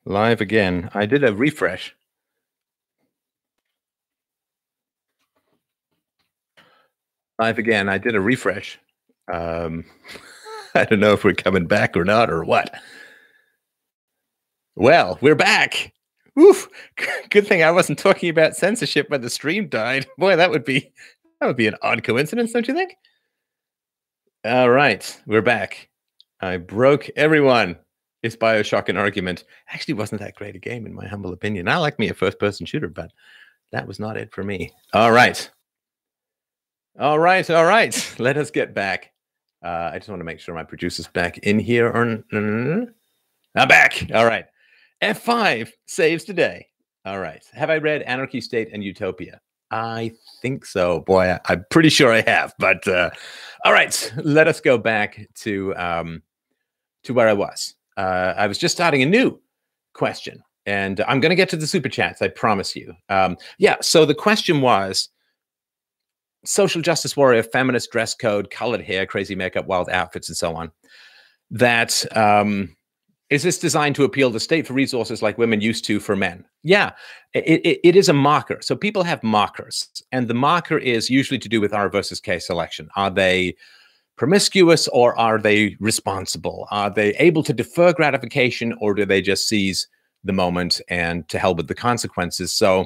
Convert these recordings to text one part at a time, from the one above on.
Live again. I did a refresh. Live again. I did a refresh. Um, I don't know if we're coming back or not or what. Well, we're back. Oof. Good thing I wasn't talking about censorship when the stream died. Boy, that would be an odd coincidence, don't you think? All right, we're back. I broke everyone. Is BioShock an argument? Actually, wasn't that great a game, in my humble opinion. I like me a first-person shooter, but that was not it for me. All right. All right. All right. Let us get back. I just want to make sure my producer's back in here. I'm back. All right. F5 saves today. All right. Have I read Anarchy State and Utopia? I think so. Boy, I'm pretty sure I have. But all right. Let us go back to where I was. I was just starting a new question. And I'm going to get to the super chats, I promise you. Yeah. So the question was, social justice warrior, feminist dress code, colored hair, crazy makeup, wild outfits, and so on. That is this designed to appeal to state for resources like women used to for men? Yeah, it is a marker. So people have markers, and the marker is usually to do with R versus K selection. Are they promiscuous or are they responsible? Are they able to defer gratification or do they just seize the moment and to hell with the consequences? So,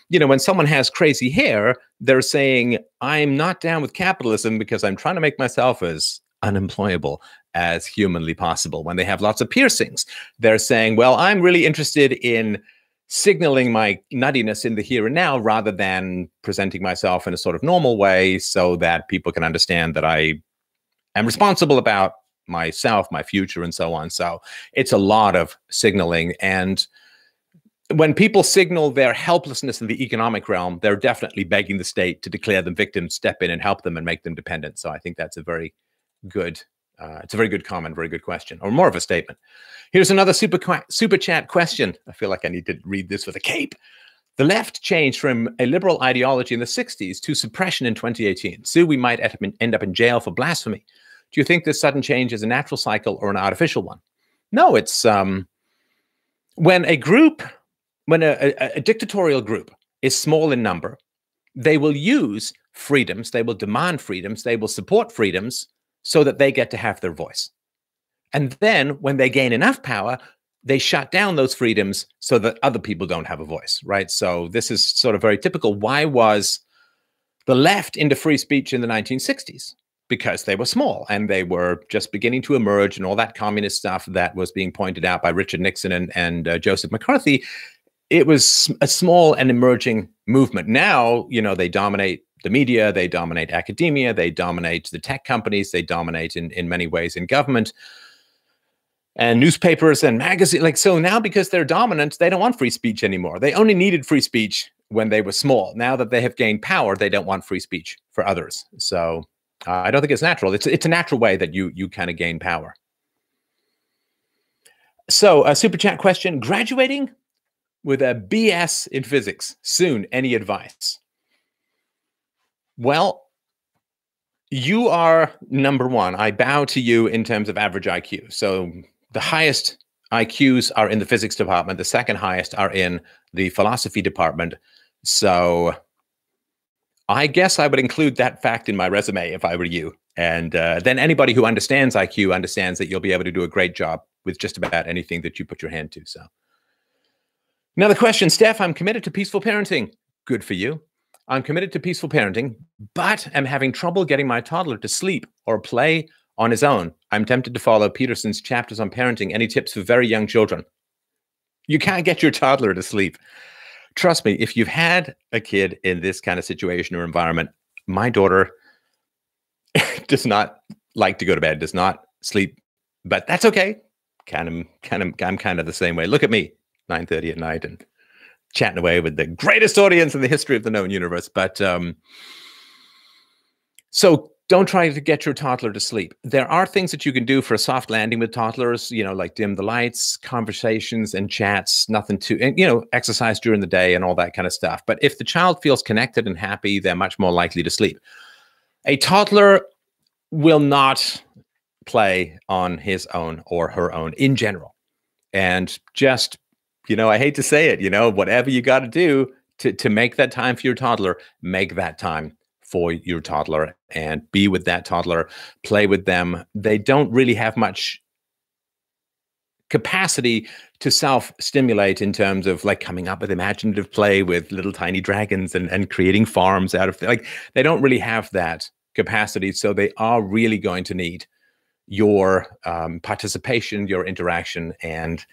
you know, when someone has crazy hair, they're saying, I'm not down with capitalism because I'm trying to make myself as unemployable as humanly possible. When they have lots of piercings, they're saying, well, I'm really interested in signaling my nuttiness in the here and now rather than presenting myself in a sort of normal way so that people can understand that I am responsible about myself, my future, and so on. So it's a lot of signaling. And when people signal their helplessness in the economic realm, they're definitely begging the state to declare them victims, step in and help them and make them dependent. So I think that's a very good, it's a very good comment, very good question, or more of a statement. Here's another super chat question. I feel like I need to read this with a cape. The left changed from a liberal ideology in the 60s to suppression in 2018. So we might end up in jail for blasphemy. Do you think this sudden change is a natural cycle or an artificial one? No, it's when a group, when a dictatorial group is small in number, they will use freedoms, they will demand freedoms, they will support freedoms so that they get to have their voice. And then when they gain enough power, they shut down those freedoms so that other people don't have a voice, right? So this is sort of very typical. Why was the left into free speech in the 1960s? Because they were small and they were just beginning to emerge, and all that communist stuff that was being pointed out by Richard Nixon and Joseph McCarthy. It was a small and emerging movement. Now, you know, they dominate the media, they dominate academia, they dominate the tech companies, they dominate in many ways in government and newspapers and magazines. Like, so now because they're dominant, they don't want free speech anymore. They only needed free speech when they were small. Now that they have gained power, they don't want free speech for others. So I don't think it's natural. It's a natural way that you kind of gain power. So a super chat question: graduating with a BS in physics soon. Any advice? Well, you are number one. I bow to you in terms of average IQ. So the highest IQs are in the physics department. The second highest are in the philosophy department. So I guess I would include that fact in my resume if I were you. And then anybody who understands IQ understands that you'll be able to do a great job with just about anything that you put your hand to. So another question, Steph, I'm committed to peaceful parenting. Good for you. I'm committed to peaceful parenting, but am having trouble getting my toddler to sleep or play on his own. I'm tempted to follow Peterson's chapters on parenting. Any tips for very young children? You can't get your toddler to sleep. Trust me, if you've had a kid in this kind of situation or environment, my daughter does not like to go to bed, does not sleep, but that's okay. I'm kind of the same way. Look at me, 9:30 at night and chatting away with the greatest audience in the history of the known universe. But so don't try to get your toddler to sleep. There are things that you can do for a soft landing with toddlers, you know, like dim the lights, conversations and chats, nothing to, and, you know, exercise during the day and all that kind of stuff. But if the child feels connected and happy, they're much more likely to sleep. A toddler will not play on his own or her own in general. And just I hate to say it, whatever you got to do to make that time for your toddler, make that time for your toddler and be with that toddler, play with them. They don't really have much capacity to self-stimulate in terms of like coming up with imaginative play with little tiny dragons and creating farms out of like they don't really have that capacity. So they are really going to need your participation, your interaction. And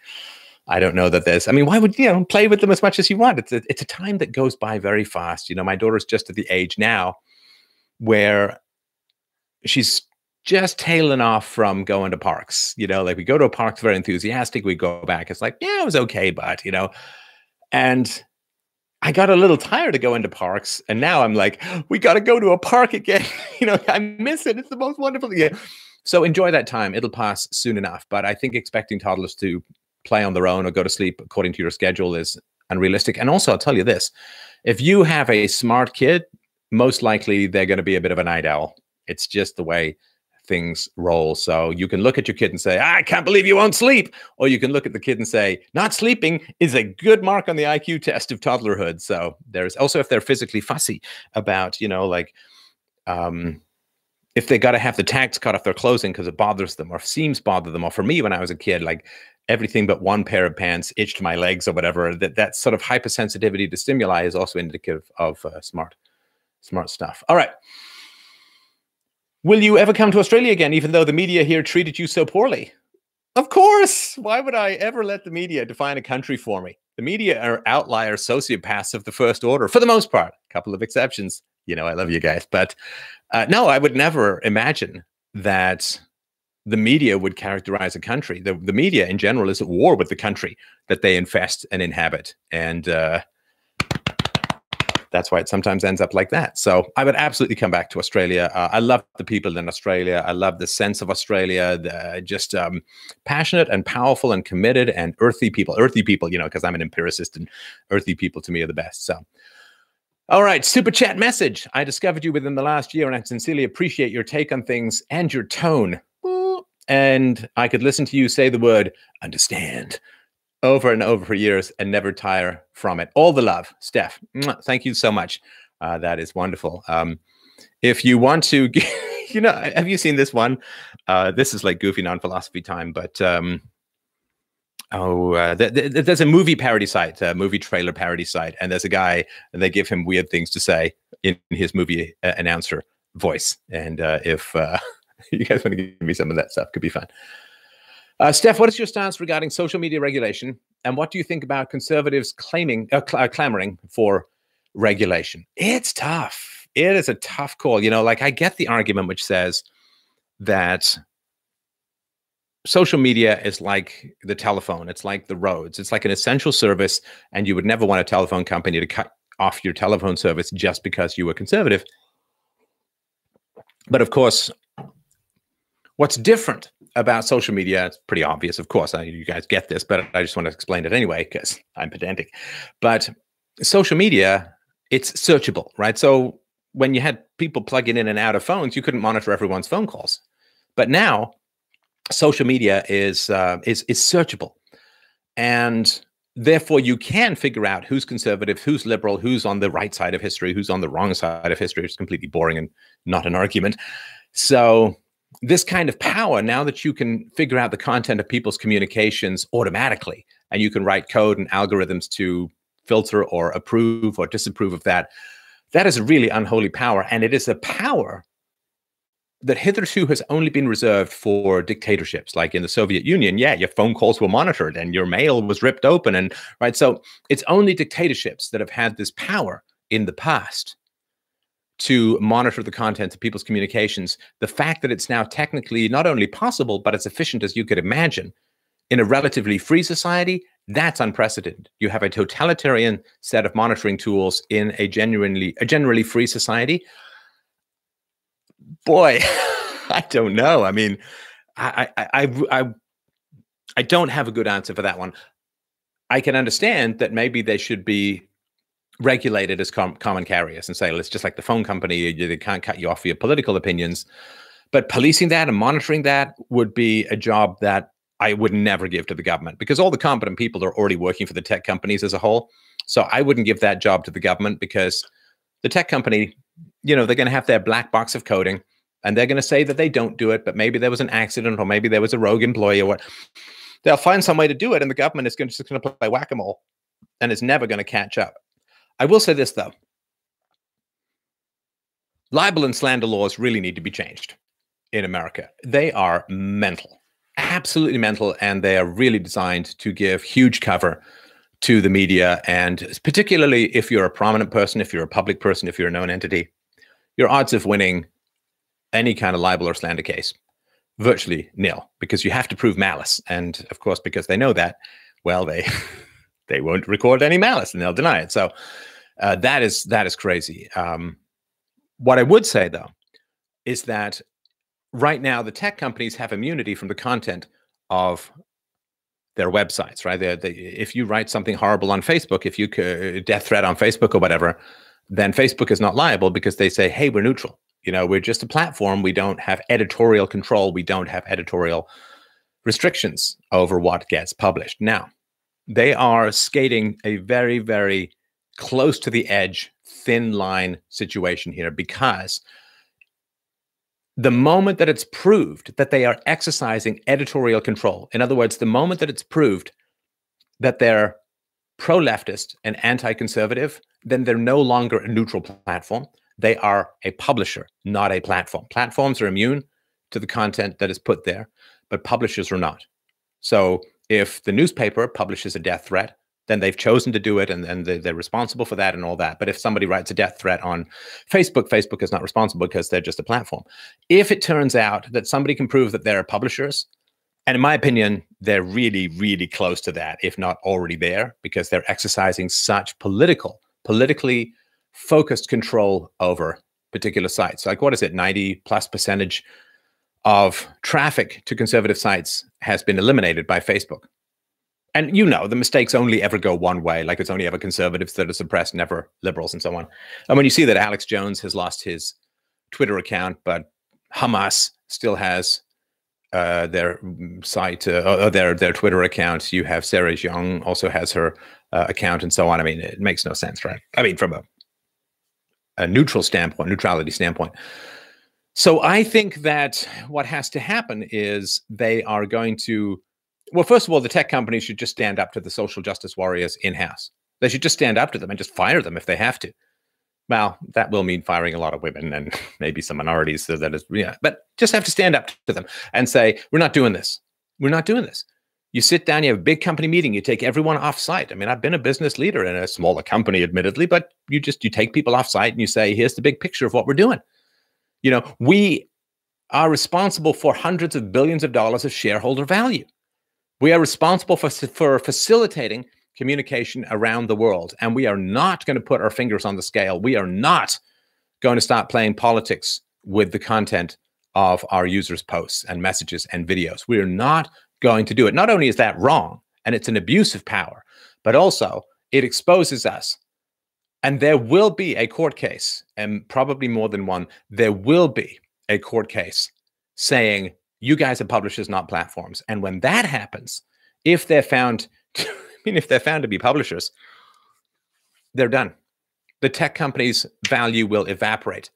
I don't know that why would play with them as much as you want? It's a time that goes by very fast. My daughter's just at the age now where she's just tailing off from going to parks, like we go to a park, very enthusiastic. We go back. It's like, yeah, it was okay. But, and I got a little tired of going to parks. And now I'm like, we got to go to a park again. I miss it. It's the most wonderful. Yeah. So enjoy that time. It'll pass soon enough. But I think expecting toddlers to play on their own or go to sleep according to your schedule is unrealistic. And also, I'll tell you this, if you have a smart kid, most likely they're going to be a bit of a night owl. It's just the way things roll. So you can look at your kid and say, I can't believe you won't sleep. Or you can look at the kid and say, not sleeping is a good mark on the IQ test of toddlerhood. So there's also, if they're physically fussy about, if they got to have the tags cut off their clothing because it bothers them or seems bother them. Or for me, when I was a kid, like everything but one pair of pants itched my legs or whatever, that sort of hypersensitivity to stimuli is also indicative of smart stuff. All right. Will you ever come to Australia again, even though the media here treated you so poorly? Of course. Why would I ever let the media define a country for me? The media are outlier sociopaths of the first order, for the most part. A couple of exceptions. I love you guys. But no, I would never imagine that the media would characterize a country. The media in general is at war with the country that they infest and inhabit. And that's why it sometimes ends up like that. So I would absolutely come back to Australia. I love the people in Australia. I love the sense of Australia, just passionate and powerful and committed and earthy people, because I'm an empiricist and earthy people to me are the best. So, all right, super chat message. I discovered you within the last year and I sincerely appreciate your take on things and your tone. And I could listen to you say the word understand over and over for years and never tire from it. All the love, Steph. Thank you so much. That is wonderful. If you want to, have you seen this one? This is like goofy non-philosophy time, but there's a movie parody site, a movie trailer parody site, and there's a guy and they give him weird things to say in his movie announcer voice. And if you guys want to give me some of that stuff, could be fun. Steph, what is your stance regarding social media regulation? And what do you think about conservatives clamoring for regulation? It's tough. It is a tough call. Like I get the argument which says that social media is like the telephone. It's like the roads. It's like an essential service. And you would never want a telephone company to cut off your telephone service just because you were conservative. But of course, what's different about social media, it's pretty obvious, of course. You guys get this, but I just want to explain it anyway because I'm pedantic. But social media, it's searchable, right? So when you had people plugging in and out of phones, you couldn't monitor everyone's phone calls. But now, social media is searchable, and therefore you can figure out who's conservative, who's liberal, who's on the right side of history, who's on the wrong side of history. It's completely boring and not an argument. So this kind of power, now that you can figure out the content of people's communications automatically, and you can write code and algorithms to filter or approve or disapprove of that, that is a really unholy power. And it is a power that hitherto has only been reserved for dictatorships. Like in the Soviet Union, yeah, your phone calls were monitored and your mail was ripped open. And right, so it's only dictatorships that have had this power in the past to monitor the content of people's communications. The fact that it's now technically not only possible, but as efficient as you could imagine in a relatively free society, that's unprecedented. You have a totalitarian set of monitoring tools in a generally free society. Boy, I don't know. I mean, I don't have a good answer for that one. I can understand that maybe they should be regulated as common carriers and say, well, it's just like the phone company, they can't cut you off for your political opinions. But policing that and monitoring that would be a job that I would never give to the government, because all the competent people are already working for the tech companies as a whole. So I wouldn't give that job to the government, because the tech company, they're going to have their black box of coding, and they're going to say that they don't do it, but maybe there was an accident, or maybe there was a rogue employee, or what. They'll find some way to do it, and the government is just going to play whack-a-mole, and it's never going to catch up. I will say this, though. Libel and slander laws really need to be changed in America. They are mental, absolutely mental, and they are really designed to give huge cover to the media. And particularly if you're a prominent person, if you're a public person, if you're a known entity, your odds of winning any kind of libel or slander case, virtually nil, because you have to prove malice. And of course, because they know that, well, they won't record any malice and they'll deny it. So that is crazy. What I would say, though, is that right now the tech companies have immunity from the content of their websites, right? If you write something horrible on Facebook, if you death threat on Facebook or whatever, then Facebook is not liable, because they say, hey, we're neutral. We're just a platform. We don't have editorial control. We don't have editorial restrictions over what gets published. Now, they are skating a very, very close to the edge, thin line situation here, because the moment that it's proved that they are exercising editorial control, in other words, the moment that it's proved that they're pro-leftist and anti-conservative, then they're no longer a neutral platform. They are a publisher, not a platform. Platforms are immune to the content that is put there, but publishers are not. So if the newspaper publishes a death threat, then they've chosen to do it, and they're responsible for that and all that. But if somebody writes a death threat on Facebook, Facebook is not responsible, because they're just a platform. If it turns out that somebody can prove that they're publishers, and in my opinion, they're really, really close to that, if not already there, because they're exercising such politically focused control over particular sites. Like, what is it, 90+% of traffic to conservative sites has been eliminated by Facebook. And the mistakes only ever go one way. Like, it's only ever conservatives that are suppressed, never liberals and so on. And when you see that Alex Jones has lost his Twitter account, but Hamas still has their site, or their Twitter account. You have Sarah Jeong also has her account and so on. I mean, it makes no sense, right? I mean, from a neutrality standpoint. So I think that what has to happen is they are going to, well, first of all, the tech companies should just stand up to the social justice warriors in-house. They should just stand up to them and just fire them if they have to. Well, that will mean firing a lot of women and maybe some minorities. So that is, but just have to stand up to them and say, we're not doing this. We're not doing this. You sit down, you have a big company meeting, you take everyone off site. I mean, I've been a business leader in a smaller company, admittedly, but you take people off site and you say, here's the big picture of what we're doing. We are responsible for hundreds of billions of dollars of shareholder value. We are responsible for facilitating communication around the world. And we are not going to put our fingers on the scale. We are not going to start playing politics with the content of our users' posts and messages and videos. We are not going to do it. Not only is that wrong, and it's an abuse of power, but also it exposes us. And there will be a court case, and probably more than one, there will be a court case saying, you guys are publishers, not platforms. And when that happens, if they're found to be publishers, they're done. The tech companies' value will evaporate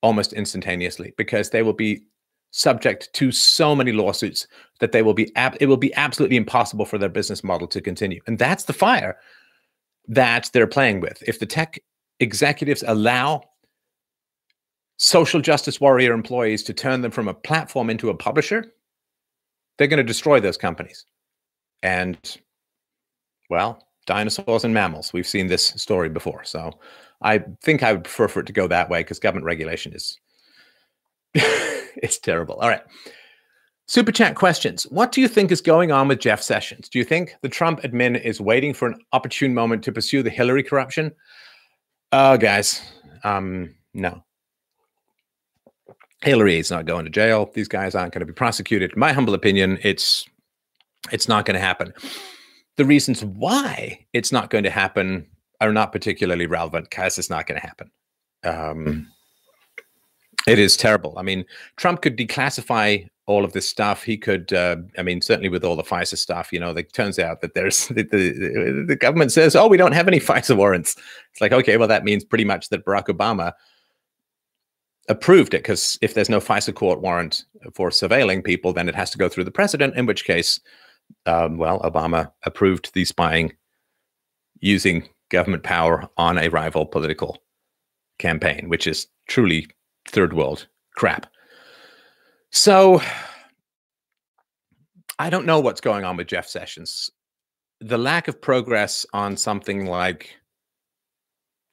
almost instantaneously, because they will be subject to so many lawsuits that it will be absolutely impossible for their business model to continue. And that's the fire that they're playing with. If the tech executives allow social justice warrior employees to turn them from a platform into a publisher, they're going to destroy those companies. And, well, dinosaurs and mammals, we've seen this story before. So I think I would prefer for it to go that way, because government regulation is it's terrible. All right. Super chat questions. What do you think is going on with Jeff Sessions? Do you think the Trump admin is waiting for an opportune moment to pursue the Hillary corruption? Guys, no. Hillary is not going to jail. These guys aren't going to be prosecuted. In my humble opinion, it's not going to happen. The reasons why it's not going to happen are not particularly relevant, because it's not going to happen. It is terrible. I mean, Trump could declassify all of this stuff. He could, I mean, certainly with all the FISA stuff, you know, it turns out that there's the government says, oh, we don't have any FISA warrants. It's like, okay, well, that means pretty much that Barack Obama approved it, because if there's no FISA court warrant for surveilling people, then it has to go through the president, in which case, well, Obama approved the spying using government power on a rival political campaign, which is truly third world crap. So I don't know what's going on with Jeff Sessions. The lack of progress on something like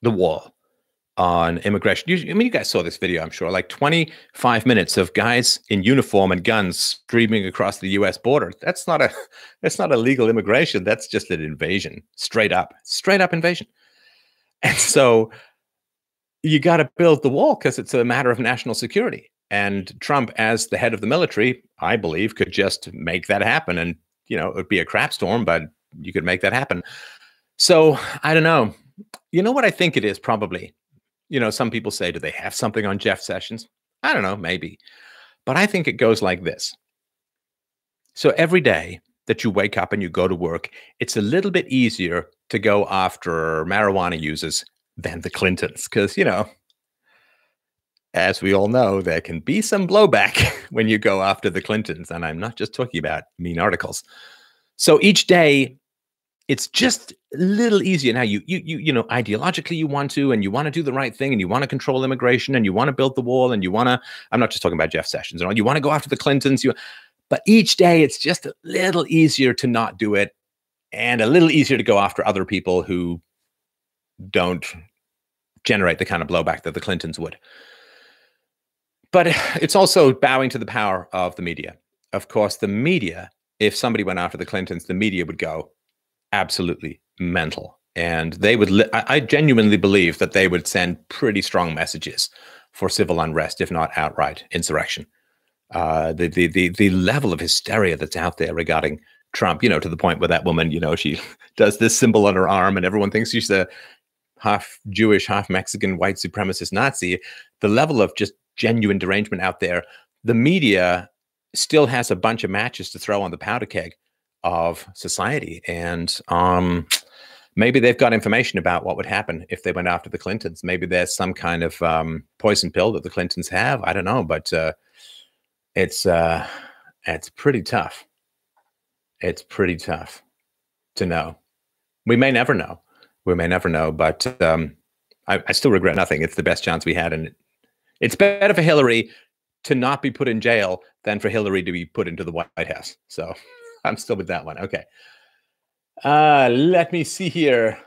the wall, on immigration. I mean, you guys saw this video, I'm sure, like 25 minutes of guys in uniform and guns streaming across the US border. That's not a legal immigration. That's just an invasion, straight up invasion. And so you got to build the wall because it's a matter of national security. And Trump, as the head of the military, I believe, could just make that happen. And, you know, it would be a crap storm, but you could make that happen. So I don't know. You know what I think it is, probably? You know, some people say, do they have something on Jeff Sessions? I don't know, maybe. But I think it goes like this. So every day that you wake up and you go to work, it's a little bit easier to go after marijuana users than the Clintons. Because, you know, as we all know, there can be some blowback when you go after the Clintons. And I'm not just talking about mean articles. So each day, it's just a little easier. Now, you know, ideologically you want to do the right thing, and you want to control immigration, and you want to build the wall, and you want to, I'm not just talking about Jeff Sessions, and all, you want to go after the Clintons. But each day it's just a little easier to not do it, and a little easier to go after other people who don't generate the kind of blowback that the Clintons would. But it's also bowing to the power of the media. Of course, the media, if somebody went after the Clintons, the media would go absolutely mental. And they would, I genuinely believe that they would send pretty strong messages for civil unrest, if not outright insurrection. The level of hysteria that's out there regarding Trump, you know, to the point where that woman, you know, she does this symbol on her arm and everyone thinks she's a half Jewish, half Mexican, white supremacist Nazi. The level of just genuine derangement out there, the media still has a bunch of matches to throw on the powder keg of society. And maybe they've got information about what would happen if they went after the Clintons. Maybe there's some kind of poison pill that the Clintons have. I don't know, but it's pretty tough. It's pretty tough to know. We may never know. We may never know, but I still regret nothing. It's the best chance we had. And it's better for Hillary to not be put in jail than for Hillary to be put into the White House. So I'm still with that one. Okay. Let me see here.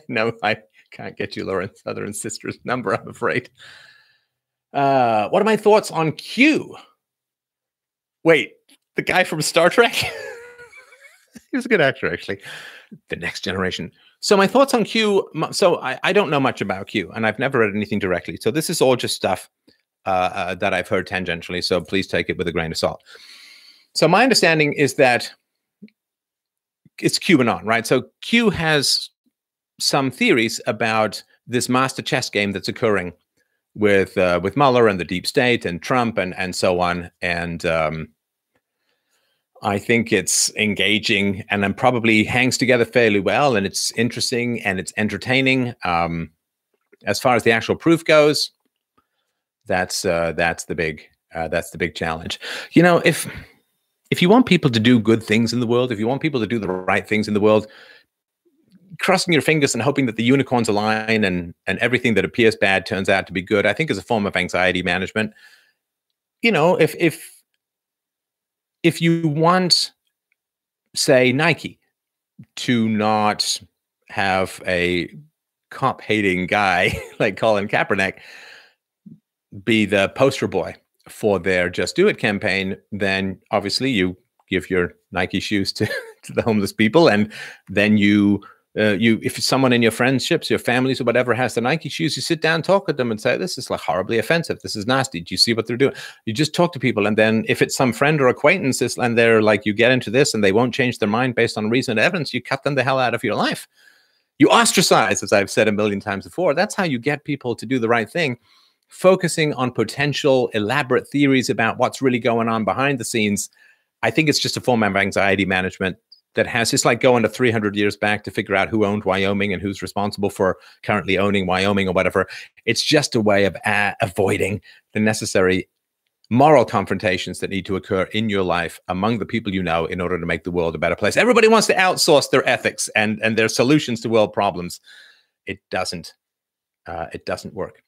No, I can't get you Lauren's other and sister's number, I'm afraid. What are my thoughts on Q? Wait, the guy from Star Trek? He was a good actor, actually. The Next Generation. So my thoughts on Q. So I don't know much about Q, and I've never read anything directly. So this is all just stuff that I've heard tangentially. So please take it with a grain of salt. So my understanding is that it's QAnon, right? So Q has some theories about this master chess game that's occurring with Mueller and the deep state and Trump and so on. And I think it's engaging and then probably hangs together fairly well, and it's interesting and it's entertaining. As far as the actual proof goes, that's the big challenge. You know, if you want people to do good things in the world, if you want people to do the right things in the world, crossing your fingers and hoping that the unicorns align and everything that appears bad turns out to be good, I think is a form of anxiety management. You know, if you want, say, Nike to not have a cop-hating guy like Colin Kaepernick be the poster boy for their Just Do It campaign, then obviously you give your Nike shoes to the homeless people, and then if someone in your friendships, your families or whatever has the Nike shoes, you sit down, talk with them and say, this is like horribly offensive. This is nasty. Do you see what they're doing? You just talk to people. And then if it's some friend or acquaintance and they're like, you get into this and they won't change their mind based on reason and evidence, you cut them the hell out of your life. You ostracize, as I've said a million times before. That's how you get people to do the right thing. focusing on potential elaborate theories about what's really going on behind the scenes, I think it's just a form of anxiety management that has, it's like going to 300 years back to figure out who owned Wyoming and who's responsible for currently owning Wyoming or whatever. It's just a way of avoiding the necessary moral confrontations that need to occur in your life among the people you know in order to make the world a better place. Everybody wants to outsource their ethics and their solutions to world problems. It doesn't work.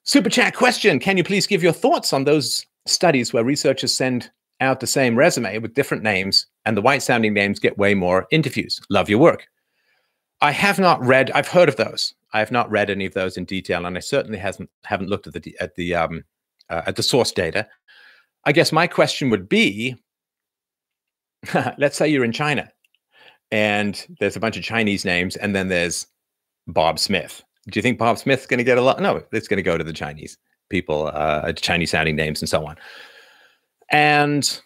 Super chat question. Can you please give your thoughts on those studies where researchers send out the same resume with different names and the white sounding names get way more interviews? Love your work. I have not read, I've heard of those. I have not read any of those in detail, and I certainly haven't looked at the source data. I guess my question would be, let's say you're in China and there's a bunch of Chinese names and then there's Bob Smith. Do you think Bob Smith's going to get a lot? No, it's going to go to the Chinese people, Chinese sounding names and so on. And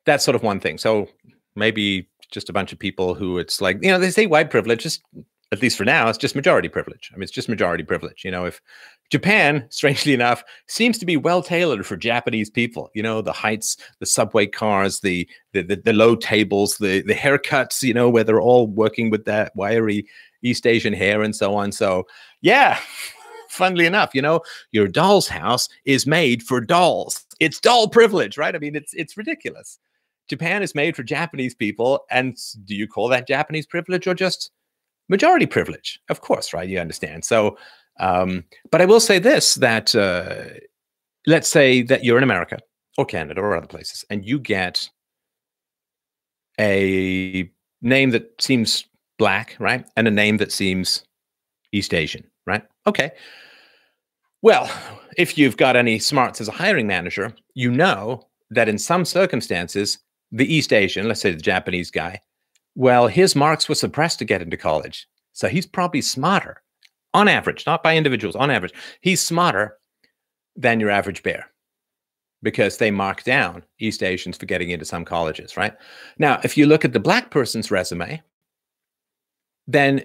that's sort of one thing. So maybe just a bunch of people who it's like, you know, they say white privilege, just, at least for now, it's just majority privilege. I mean, it's just majority privilege. You know, if Japan, strangely enough, seems to be well tailored for Japanese people, you know, the heights, the subway cars, the low tables, the haircuts, you know, where they're all working with that wiry East Asian hair and so on. So yeah, funnily enough, you know, your doll's house is made for dolls. It's doll privilege, right? I mean, it's ridiculous. Japan is made for Japanese people. And do you call that Japanese privilege or just majority privilege? Of course, right? You understand. So, but I will say this, that let's say that you're in America or Canada or other places, and you get a name that seems Black, right? And a name that seems East Asian, right? Okay. Well, if you've got any smarts as a hiring manager, you know that in some circumstances, the East Asian, let's say the Japanese guy, well, his marks were suppressed to get into college. So he's probably smarter, on average, not by individuals, on average. He's smarter than your average bear because they mark down East Asians for getting into some colleges, right? Now, if you look at the Black person's resume, then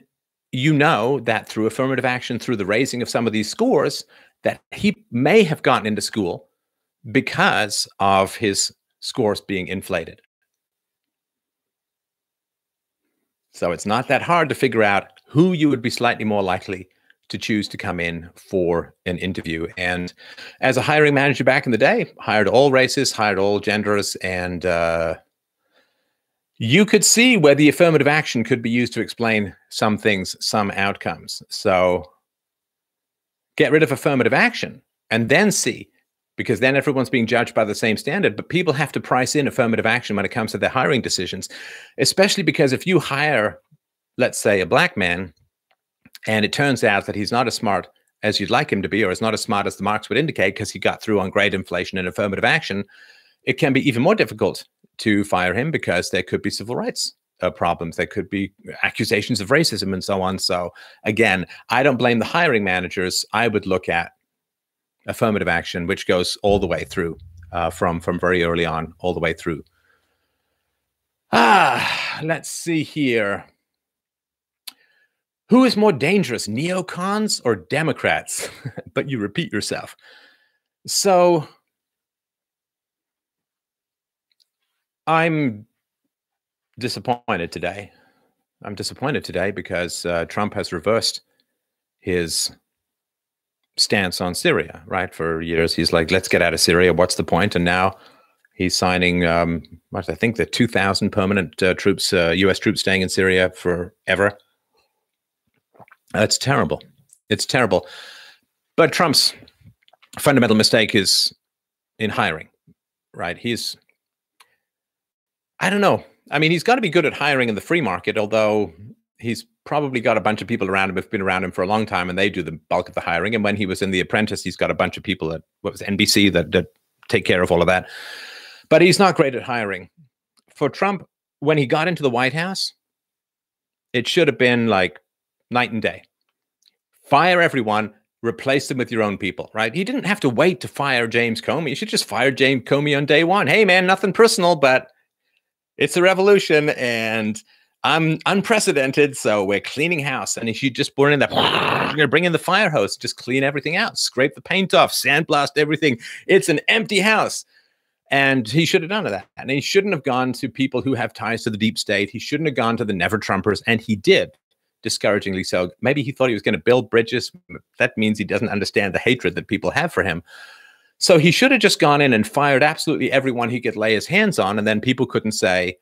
you know that through affirmative action, through the raising of some of these scores, that he may have gotten into school because of his scores being inflated. So it's not that hard to figure out who you would be slightly more likely to choose to come in for an interview. And as a hiring manager back in the day, hired all races, hired all genders, and you could see where the affirmative action could be used to explain some things, some outcomes. So get rid of affirmative action and then see, because then everyone's being judged by the same standard. But people have to price in affirmative action when it comes to their hiring decisions, especially because if you hire, let's say, a Black man, and it turns out that he's not as smart as you'd like him to be, or is not as smart as the marks would indicate because he got through on grade inflation and affirmative action, it can be even more difficult to fire him because there could be civil rights problems. There could be accusations of racism and so on. So again, I don't blame the hiring managers. I would look at affirmative action, which goes all the way through from very early on, all the way through. Let's see here. Who is more dangerous, neocons or Democrats? But you repeat yourself. So I'm disappointed today. I'm disappointed today because Trump has reversed his stance on Syria, right? For years, he's like, let's get out of Syria. What's the point? And now he's signing, I think the 2,000 permanent troops, U.S. troops staying in Syria forever. It's terrible. It's terrible. But Trump's fundamental mistake is in hiring, right? I don't know. I mean, he's got to be good at hiring in the free market, although he's probably got a bunch of people around him who've been around him for a long time, and they do the bulk of the hiring. And when he was in The Apprentice, he's got a bunch of people at NBC that take care of all of that. But he's not great at hiring. For Trump, when he got into the White House, it should have been like night and day. Fire everyone, replace them with your own people, right? He didn't have to wait to fire James Comey. You should just fire James Comey on day one. Hey, man, nothing personal, but it's a revolution, and unprecedented, so we're cleaning house. And if you just bring in the fire hose, just clean everything out, scrape the paint off, sandblast everything. It's an empty house. And he should have done that. And he shouldn't have gone to people who have ties to the deep state. He shouldn't have gone to the never Trumpers. And he did, discouragingly so. Maybe he thought he was going to build bridges. That means he doesn't understand the hatred that people have for him. So he should have just gone in and fired absolutely everyone he could lay his hands on. And then people couldn't say,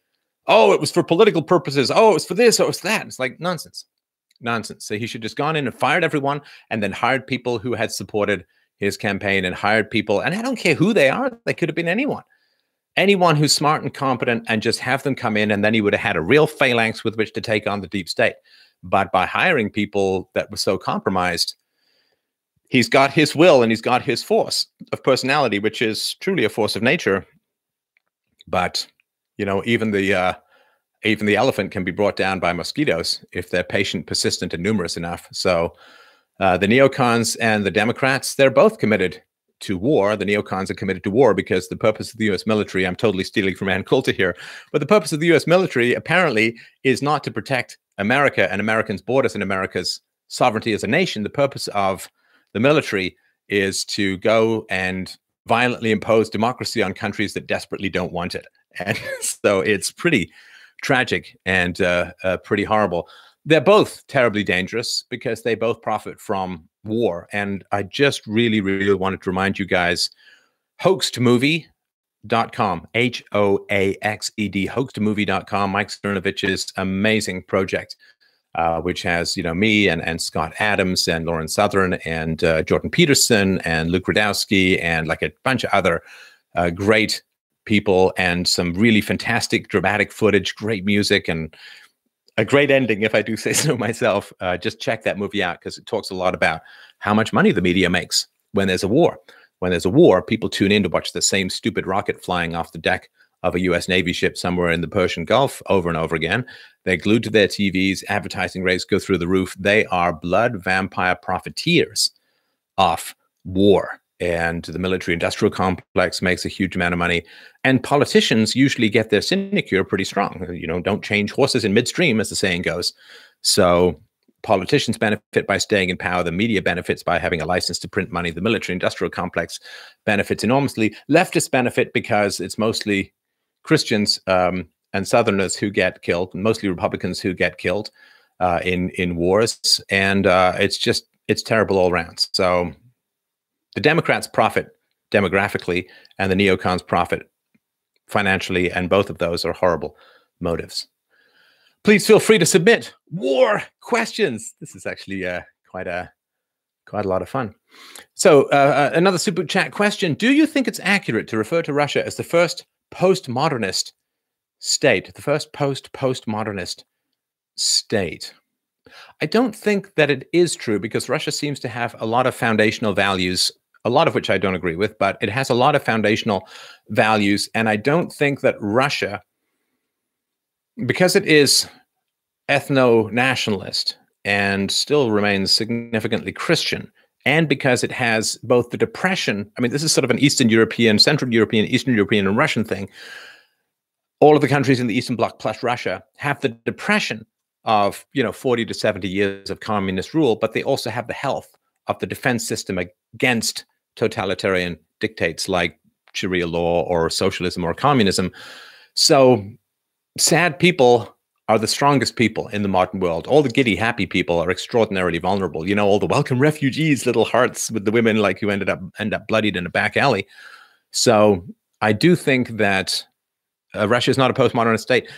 oh, it was for political purposes. Oh, it was for this. Oh, it was that. It's like nonsense. Nonsense. So he should just gone in and fired everyone and then hired people who had supported his campaign and hired people. And I don't care who they are. They could have been anyone who's smart and competent, and just have them come in. And then he would have had a real phalanx with which to take on the deep state. But by hiring people that were so compromised, he's got his will and he's got his force of personality, which is truly a force of nature. But, you know, even the elephant can be brought down by mosquitoes if they're patient, persistent, and numerous enough. So the neocons and the Democrats, they're both committed to war. The neocons are committed to war because the purpose of the U.S. military, I'm totally stealing from Ann Coulter here, but the purpose of the U.S. military apparently is not to protect America and Americans' borders and America's sovereignty as a nation. The purpose of the military is to go and violently impose democracy on countries that desperately don't want it. And so it's pretty tragic and pretty horrible. They're both terribly dangerous because they both profit from war. And I just really, really wanted to remind you guys, hoaxedmovie.com, Hoaxed, hoaxedmovie.com, Mike Cernovich's amazing project, which has, you know, me and Scott Adams and Lauren Southern and Jordan Peterson and Luke Radowski and like a bunch of other great people and some really fantastic dramatic footage, great music, and a great ending, if I do say so myself. Just check that movie out because it talks a lot about how much money the media makes when there's a war. When there's a war, people tune in to watch the same stupid rocket flying off the deck of a U.S. Navy ship somewhere in the Persian Gulf over and over again. They're glued to their TVs. Advertising rates go through the roof. They are blood vampire profiteers off war. And the military-industrial complex makes a huge amount of money. And politicians usually get their sinecure pretty strong. You know, don't change horses in midstream, as the saying goes. So politicians benefit by staying in power. The media benefits by having a license to print money. The military-industrial complex benefits enormously. Leftists benefit because it's mostly Christians and Southerners who get killed, mostly Republicans who get killed in wars. And it's terrible all around. So the Democrats profit demographically and the neocons profit financially, and both of those are horrible motives. Please feel free to submit war questions. This is actually quite a lot of fun. So another super chat question. Do you think it's accurate to refer to Russia as the first postmodernist state, the first postmodernist state? I don't think that it is true, because Russia seems to have a lot of foundational values, a lot of which I don't agree with, but it has a lot of foundational values. And I don't think that Russia, because it is ethno-nationalist and still remains significantly Christian, and because it has both the depression, I mean, this is sort of an Eastern European, Central European, Eastern European, and Russian thing. All of the countries in the Eastern Bloc plus Russia have the depression of, 40 to 70 years of communist rule, but they also have the health of the defense system against totalitarian dictates like Sharia law or socialism or communism. So sad people are the strongest people in the modern world. All the giddy, happy people are extraordinarily vulnerable. All the welcome refugees, little hearts with the women like who end up bloodied in a back alley. So I do think that Russia is not a postmodern state.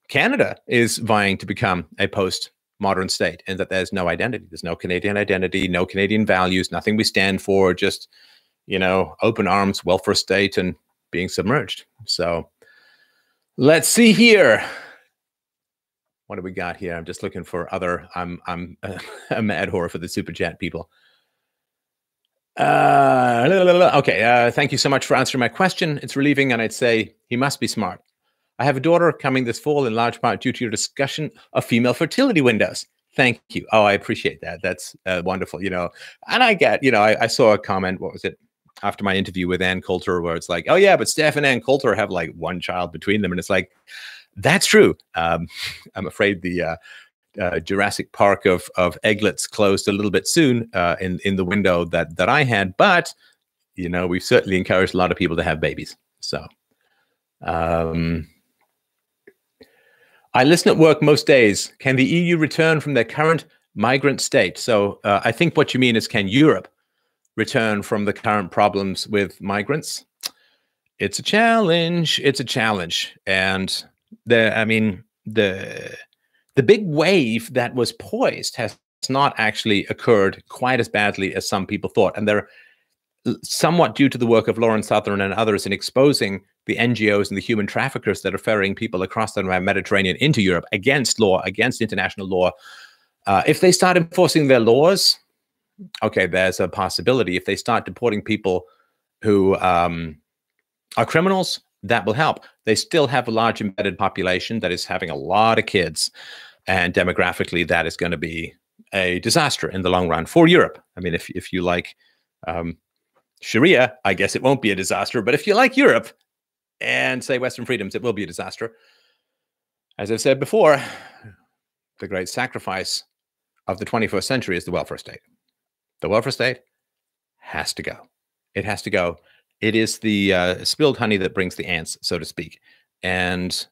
Canada is vying to become a postmodern state, in that there's no identity. There's no Canadian identity, no Canadian values, nothing we stand for, just, open arms, welfare state, and being submerged. So let's see here. What do we got here? I'm just looking for other, I'm a mad whore for the super chat people. Okay, thank you so much for answering my question. It's relieving, and I'd say he must be smart. I have a daughter coming this fall, in large part due to your discussion of female fertility windows. Thank you. Oh, I appreciate that. That's wonderful. And I get, I saw a comment, what was it, after my interview with Ann Coulter, where it's like, oh yeah, but Steph and Ann Coulter have like one child between them. And it's like, That's true. I'm afraid the Jurassic Park of egglets closed a little bit soon in the window that I had, but we've certainly encouraged a lot of people to have babies. So I listen at work most days. Can the EU return from their current migrant state? So I think what you mean is, can Europe return from the current problems with migrants? It's a challenge. It's a challenge. And the big wave that was poised has not actually occurred quite as badly as some people thought. And they're somewhat due to the work of Lauren Southern and others in exposing the NGOs and the human traffickers that are ferrying people across the Mediterranean into Europe against law, against international law. If they start enforcing their laws, okay, there's a possibility. If they start deporting people who are criminals, that will help. They still have a large embedded population that is having a lot of kids. And demographically, that is going to be a disaster in the long run for Europe. I mean, if you like Sharia, I guess it won't be a disaster. But if you like Europe and say Western freedoms, it will be a disaster. As I've said before, the great sacrifice of the 21st century is the welfare state. The welfare state has to go. It has to go. It is the spilled honey that brings the ants, so to speak. And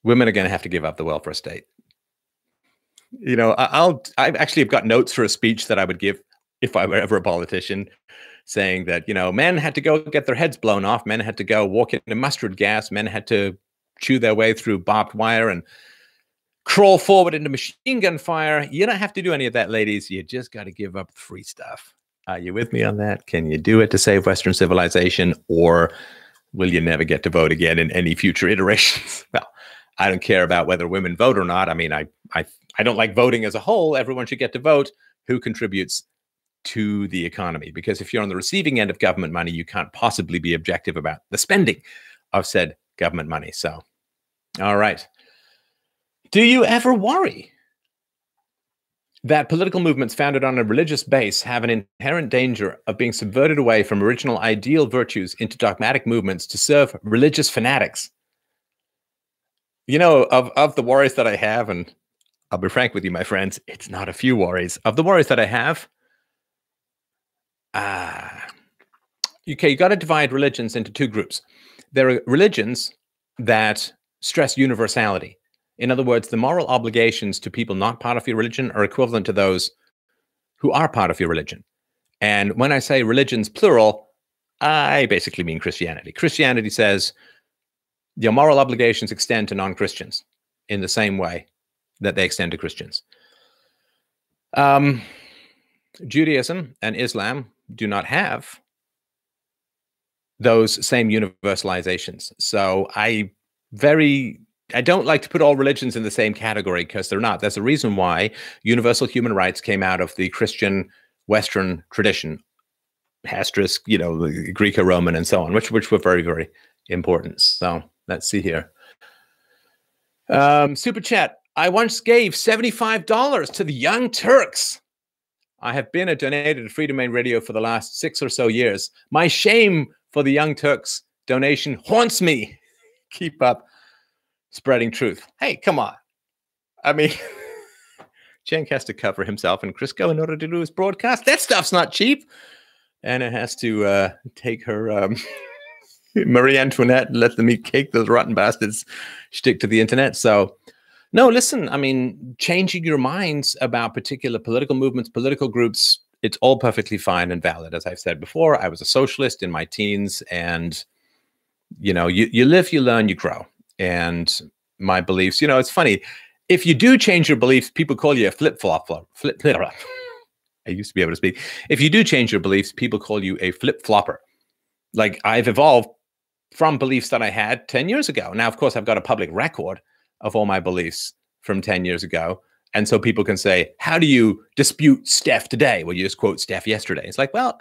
women are going to have to give up the welfare state. I actually have got notes for a speech that I would give if I were ever a politician, saying that, men had to go get their heads blown off. Men had to go walk into mustard gas. Men had to chew their way through barbed wire and crawl forward into machine gun fire. You don't have to do any of that, ladies. You just got to give up free stuff. Are you with me on that? Can you do it to save Western civilization, or will you never get to vote again in any future iterations? Well, I don't care about whether women vote or not. I mean, I don't like voting as a whole. Everyone should get to vote who contributes to the economy, because if you're on the receiving end of government money, you can't possibly be objective about the spending of said government money. So, all right. Do you ever worry that political movements founded on a religious base have an inherent danger of being subverted away from original ideal virtues into dogmatic movements to serve religious fanatics? Of the worries that I have, and I'll be frank with you, my friends, it's not a few worries. Of the worries that I have, okay, you got to divide religions into two groups. There are religions that stress universality. In other words, the moral obligations to people not part of your religion are equivalent to those who are part of your religion. And when I say religions plural, I basically mean Christianity. Christianity says your moral obligations extend to non-Christians in the same way that they extend to Christians. Judaism and Islam do not have those same universalizations. So I don't like to put all religions in the same category, because they're not. There's a reason why universal human rights came out of the Christian Western tradition, asterisk, the Greco-Roman and so on, which were very, very important. So let's see here. Super chat. I once gave $75 to the Young Turks. I have been a donator to Free Domain Radio for the last 6 or so years. My shame for the Young Turks donation haunts me. Keep up spreading truth. Hey, come on. I mean, Cenk has to cover himself and Crisco in order to do his broadcast. That stuff's not cheap. Anna has to take her Marie Antoinette and let them eat cake. Those rotten bastards stick to the internet. So, no, listen, I mean, changing your minds about particular political movements, political groups, it's all perfectly fine and valid. As I've said before, I was a socialist in my teens, and, you live, you learn, you grow. And my beliefs, it's funny. If you do change your beliefs, people call you a flip-flopper. I used to be able to speak. If you do change your beliefs, people call you a flip-flopper. Like, I've evolved from beliefs that I had 10 years ago. Now, of course, I've got a public record of all my beliefs from 10 years ago. And so people can say, how do you dispute Steph today? Well, you just quote Steph yesterday. It's like, well,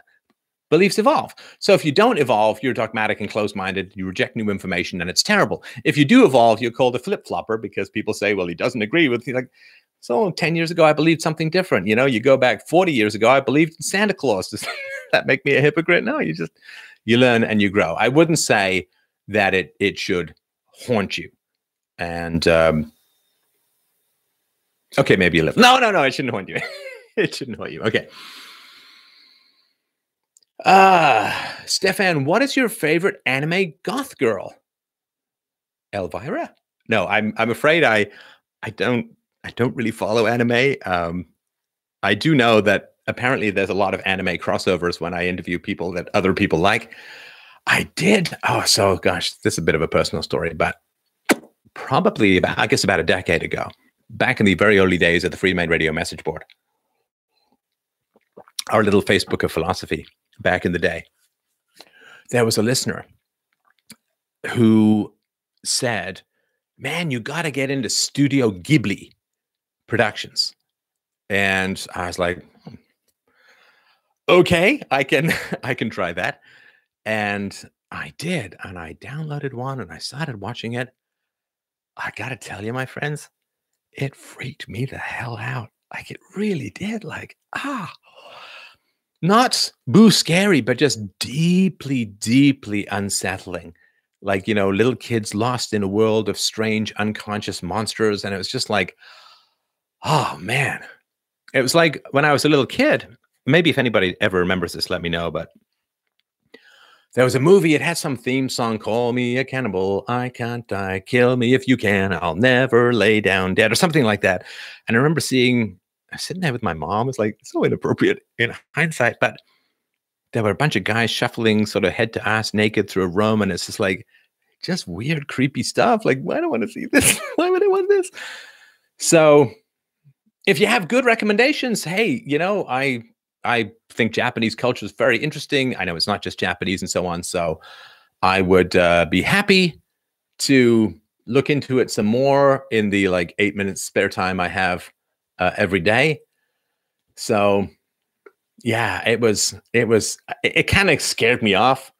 beliefs evolve. So if you don't evolve, you're dogmatic and closed-minded. You reject new information, and it's terrible. If you do evolve, you're called a flip-flopper, because people say, well, he doesn't agree with you. Like, so 10 years ago, I believed something different. You go back 40 years ago, I believed in Santa Claus. Does that make me a hypocrite? No, you learn and you grow. I wouldn't say that it should haunt you. And okay, maybe a little. No, it shouldn't haunt you. It shouldn't haunt you. Okay. Stefan, what is your favorite anime goth girl? Elvira? No, I'm afraid I don't really follow anime. I do know that apparently there's a lot of anime crossovers when I interview people that other people like. I did. Oh, so gosh, this is a bit of a personal story, but probably about a decade ago, back in the very early days of the Free Domain Radio message board, our little Facebook of philosophy back in the day, there was a listener who said, man, you got to get into Studio Ghibli productions. And I was like, okay, I can try that. And I did. And I downloaded one and I started watching it. I got to tell you, my friends, it freaked me the hell out. Like, it really did. Like, not boo scary, but just deeply, deeply unsettling. Like, you know, little kids lost in a world of strange, unconscious monsters. And it was just like, oh, man. It was like when I was a little kid. Maybe if anybody ever remembers this, let me know. But there was a movie. It had some theme song, Call Me a Cannibal. I can't die. Kill me if you can. I'll never lay down dead, or something like that. And I remember sitting there with my mom. It's like so inappropriate in hindsight, but there were a bunch of guys shuffling sort of head to ass naked through a room. And it's just like, just weird, creepy stuff. Like, why do I want to see this? Why would I want this? So if you have good recommendations, hey, you know, I think Japanese culture is very interesting. I know it's not just Japanese and so on. So I would be happy to look into it some more in the like 8 minutes spare time I have every day. So yeah, it kind of scared me off.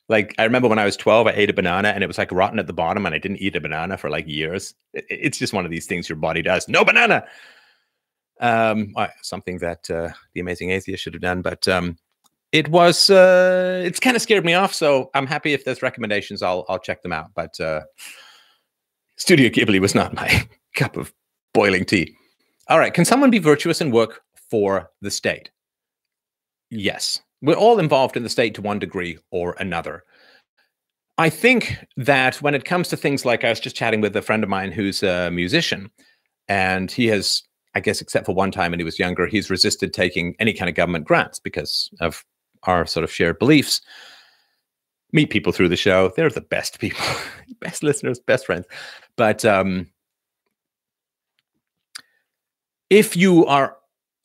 Like, I remember when I was 12, I ate a banana and it was like rotten at the bottom, and I didn't eat a banana for like years. It's just one of these things your body does. No banana. Something that The Amazing Atheist should have done, but it's kind of scared me off. So I'm happy if there's recommendations, I'll check them out. But Studio Ghibli was not my cup of boiling tea. All right, can someone be virtuous and work for the state? Yes, we're all involved in the state to one degree or another. I think that when it comes to things like, I was just chatting with a friend of mine who's a musician, and he has, I guess, except for one time when he was younger, he's resisted taking any kind of government grants because of our sort of shared beliefs. Meet people through the show. They're the best people, best listeners, best friends. But if you are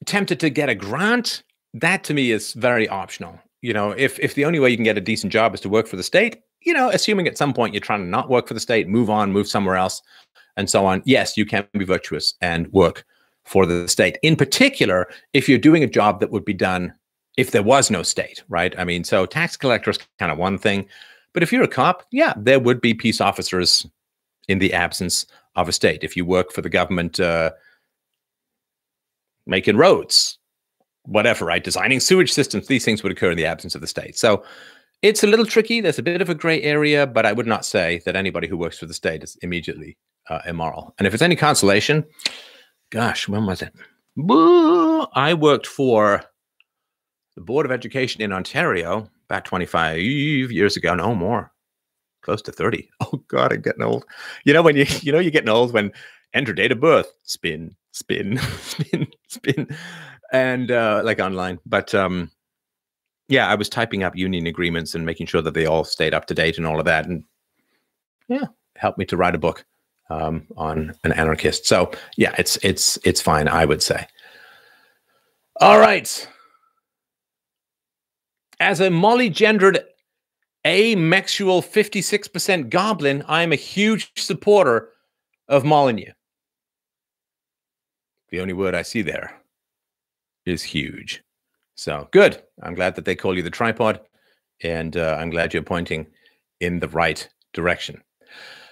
tempted to get a grant, that to me is very optional. You know, if the only way you can get a decent job is to work for the state, you know, assuming at some point you're trying to not work for the state, move on, move somewhere else, and so on. Yes, you can be virtuous and work for the state. In particular, if you're doing a job that would be done if there was no state, right? I mean, so tax collector is kind of one thing, but if you're a cop, yeah, there would be peace officers in the absence of a state. If you work for the government, making roads, whatever, right? Designing sewage systems, these things would occur in the absence of the state. So it's a little tricky. There's a bit of a gray area, but I would not say that anybody who works for the state is immediately immoral. And if it's any consolation, gosh, when was it? I worked for the Board of Education in Ontario about 25 years ago. No more, close to 30. Oh God, I'm getting old. You know, when you're getting old when enter date of birth, spin, spin, spin, spin, and like online. But yeah, I was typing up union agreements and making sure that they all stayed up to date and all of that. And yeah, helped me to write a book on an anarchist. So yeah, it's fine, I would say. All right. As a molly-gendered amexual 56% goblin, I am a huge supporter of Molyneux. The only word I see there is huge. So good. I'm glad that they call you the tripod, and I'm glad you're pointing in the right direction.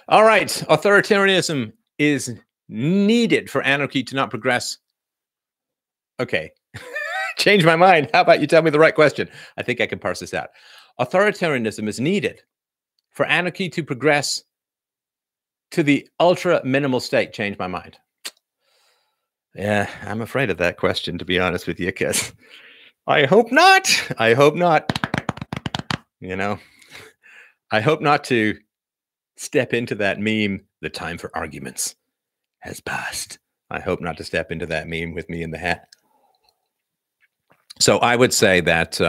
All right. Authoritarianism is needed for anarchy to not progress. Okay. Change my mind. How about you tell me the right question? I think I can parse this out. Authoritarianism is needed for anarchy to progress to the ultra minimal state change my mind? Yeah, I'm afraid of that question, to be honest with you, because I hope not. I hope not. You know, I hope not to step into that meme. The time for arguments has passed. I hope not to step into that meme with me in the hat. So I would say that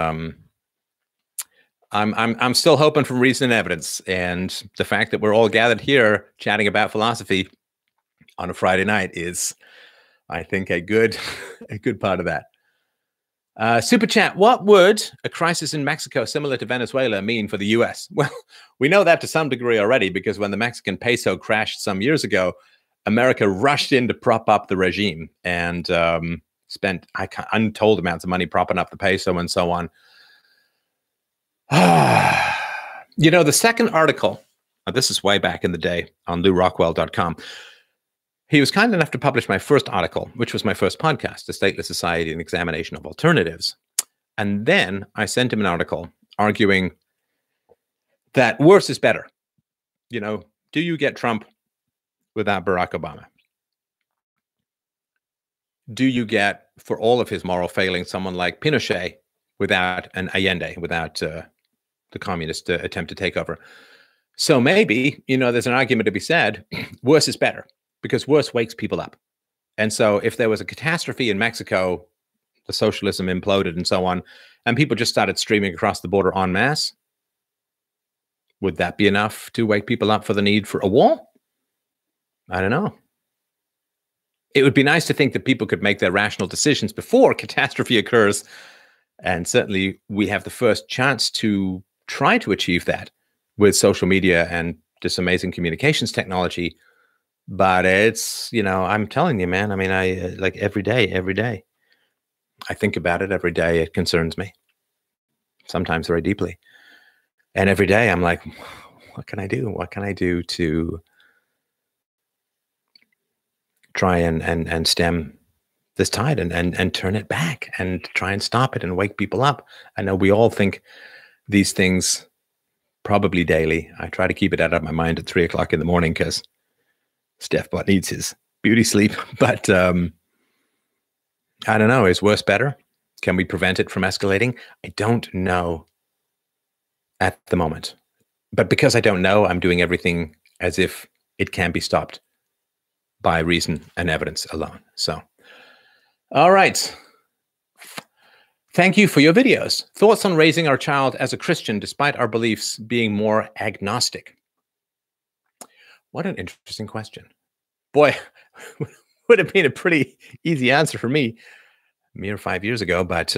I'm still hoping for reason and evidence, and the fact that we're all gathered here chatting about philosophy on a Friday night is, I think, a good part of that. Super chat. What would a crisis in Mexico similar to Venezuela mean for the U.S.? Well, we know that to some degree already, because when the Mexican peso crashed some years ago, America rushed in to prop up the regime and spent untold amounts of money propping up the peso and so on. You know, the second article, this is way back in the day on LouRockwell.com. He was kind enough to publish my first article, which was my first podcast, The Stateless Society and Examination of Alternatives. And then I sent him an article arguing that worse is better. You know, do you get Trump without Barack Obama? Do you get, for all of his moral failings, someone like Pinochet without an Allende, without the communist attempt to take over? So maybe, you know, there's an argument to be said, worse is better, because worse wakes people up. And so if there was a catastrophe in Mexico, the socialism imploded and so on, and people just started streaming across the border en masse, would that be enough to wake people up for the need for a war? I don't know. It would be nice to think that people could make their rational decisions before catastrophe occurs. And certainly we have the first chance to try to achieve that with social media and this amazing communications technology. But it's, you know, I'm telling you, man, I mean, I like every day, I think about it every day. It concerns me, sometimes very deeply. And every day I'm like, what can I do? What can I do to try and stem this tide and turn it back and try and stop it and wake people up? I know we all think these things probably daily. I try to keep it out of my mind at 3 o'clock in the morning because Steph Bot needs his beauty sleep. But I don't know. Is worse better? Can we prevent it from escalating? I don't know at the moment. But because I don't know, I'm doing everything as if it can be stopped by reason and evidence alone. So, all right. Thank you for your videos. Thoughts on raising our child as a Christian despite our beliefs being more agnostic? What an interesting question. Boy, would have been a pretty easy answer for me a mere 5 years ago, but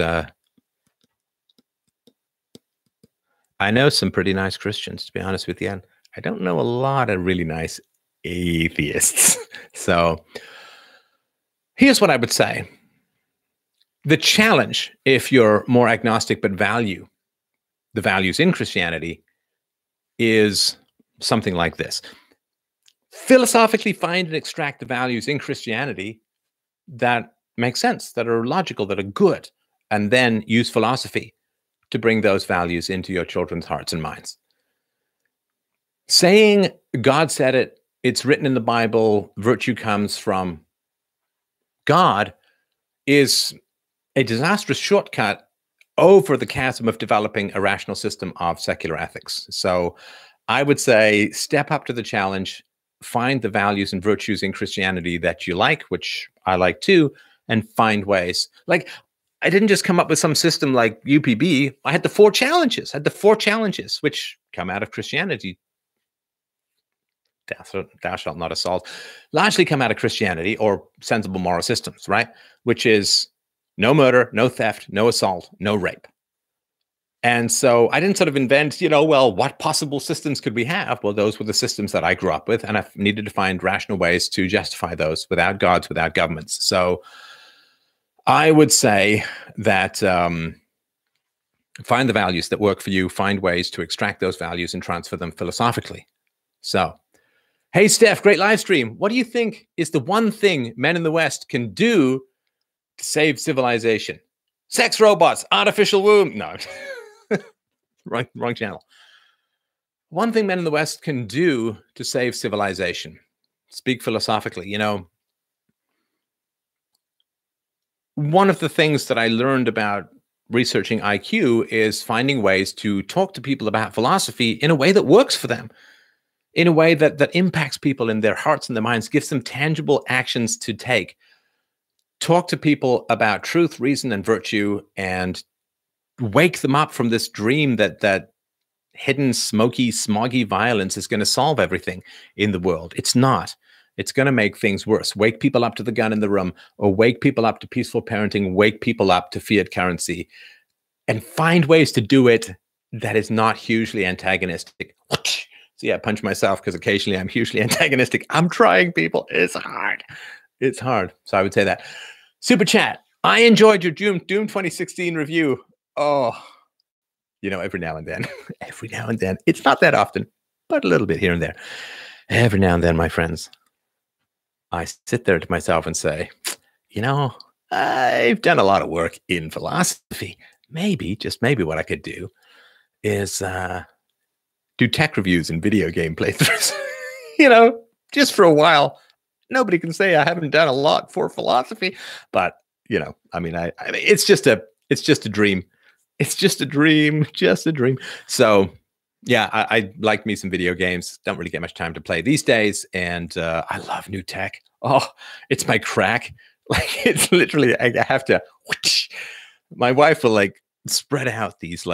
I know some pretty nice Christians, to be honest with you. And I don't know a lot of really nice atheists. So here's what I would say. The challenge, if you're more agnostic but value the values in Christianity, is something like this. Philosophically find and extract the values in Christianity that make sense, that are logical, that are good, and then use philosophy to bring those values into your children's hearts and minds. Saying God said it, it's written in the Bible, virtue comes from God, is a disastrous shortcut over the chasm of developing a rational system of secular ethics. So I would say step up to the challenge, find the values and virtues in Christianity that you like, which I like too, and find ways. Like, I didn't just come up with some system like UPB. I had the four challenges, which come out of Christianity. Thou shalt not assault, largely come out of Christianity or sensible moral systems, right? Which is no murder, no theft, no assault, no rape. And so I didn't sort of invent, well, what possible systems could we have? Well, those were the systems that I grew up with, and I needed to find rational ways to justify those without gods, without governments. So I would say that find the values that work for you, find ways to extract those values and transfer them philosophically. So, hey, Steph, great live stream. What do you think is the one thing men in the West can do to save civilization? Sex robots, artificial womb. No, wrong channel. One thing men in the West can do to save civilization. Speak philosophically. One of the things that I learned about researching IQ is finding ways to talk to people about philosophy in a way that works for them, in a way that impacts people in their hearts and their minds, gives them tangible actions to take. Talk to people about truth, reason, and virtue, and wake them up from this dream that hidden, smoky, smoggy violence is going to solve everything in the world. It's not. It's going to make things worse. Wake people up to the gun in the room, or wake people up to peaceful parenting, wake people up to fiat currency, and find ways to do it that is not hugely antagonistic. So yeah, punch myself because occasionally I'm hugely antagonistic. I'm trying, people. It's hard. It's hard. So I would say that. Super chat. I enjoyed your Doom 2016 review. Oh, every now and then, it's not that often, but a little bit here and there. Every now and then, my friends, I sit there to myself and say, I've done a lot of work in philosophy. Maybe, just maybe what I could do is do tech reviews and video game playthroughs, just for a while. Nobody can say I haven't done a lot for philosophy, but it's just a dream. It's just a dream, So yeah, I like me some video games. Don't really get much time to play these days. And I love new tech. Oh, it's my crack. Like, it's literally, I have to, my wife will spread out these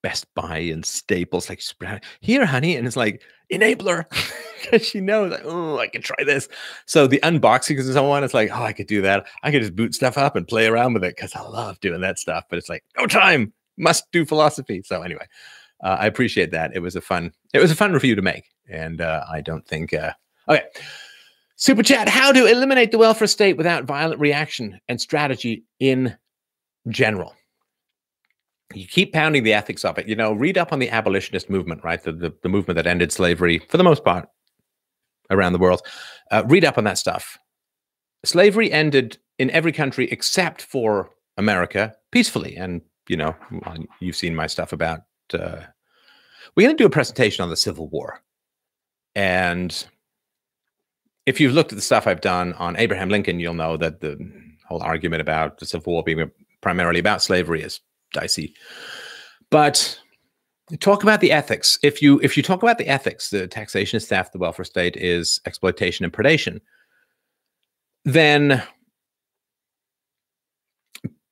Best Buy and Staples, spread out, here, honey. And it's enabler. Because she knows, oh, I can try this. So the unboxings and so on, it's oh, I could do that. I could just boot stuff up and play around with it because I love doing that stuff. But it's no time, must do philosophy. So anyway, I appreciate that. It was a fun review to make. And I don't think, okay. Super chat, how to eliminate the welfare state without violent reaction and strategy in general. You keep pounding the ethics of it. Read up on the abolitionist movement, right? The movement that ended slavery for the most part around the world. Read up on that stuff. Slavery ended in every country except for America peacefully. And, you've seen my stuff about, we're going to do a presentation on the Civil War. And if you've looked at the stuff I've done on Abraham Lincoln, you'll know that the whole argument about the Civil War being primarily about slavery is dicey. But talk about the ethics. If you talk about the ethics, the taxation is theft, the welfare state is exploitation and predation, then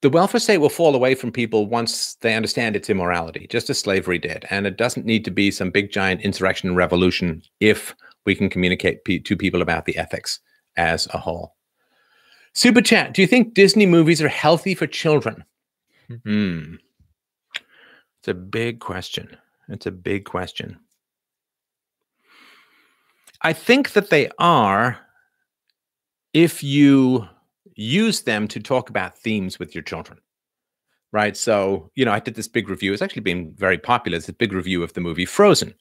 the welfare state will fall away from people once they understand its immorality, just as slavery did. And it doesn't need to be some big giant insurrection and revolution if we can communicate to people about the ethics as a whole. Super chat, do you think Disney movies are healthy for children? It's a big question. It's a big question. I think that they are if you use them to talk about themes with your children, right? So, I did this big review. It's actually been very popular. It's a big review of the movie Frozen.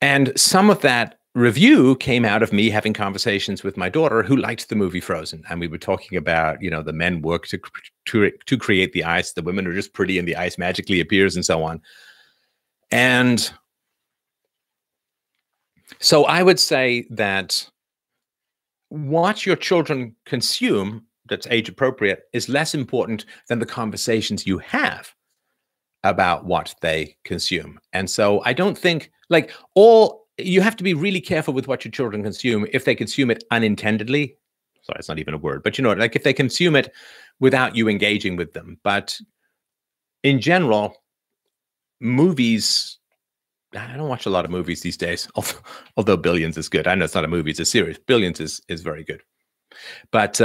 And some of that review came out of me having conversations with my daughter who liked the movie Frozen. And we were talking about, the men work to create the ice. The women are just pretty and the ice magically appears and so on. And so I would say that what your children consume that's age appropriate is less important than the conversations you have about what they consume. And so I don't think you have to be really careful with what your children consume if they consume it unintendedly. Sorry, it's not even a word, but if they consume it without you engaging with them. But in general, movies, I don't watch a lot of movies these days, although Billions is good. I know it's not a movie, it's a series. Billions is very good. But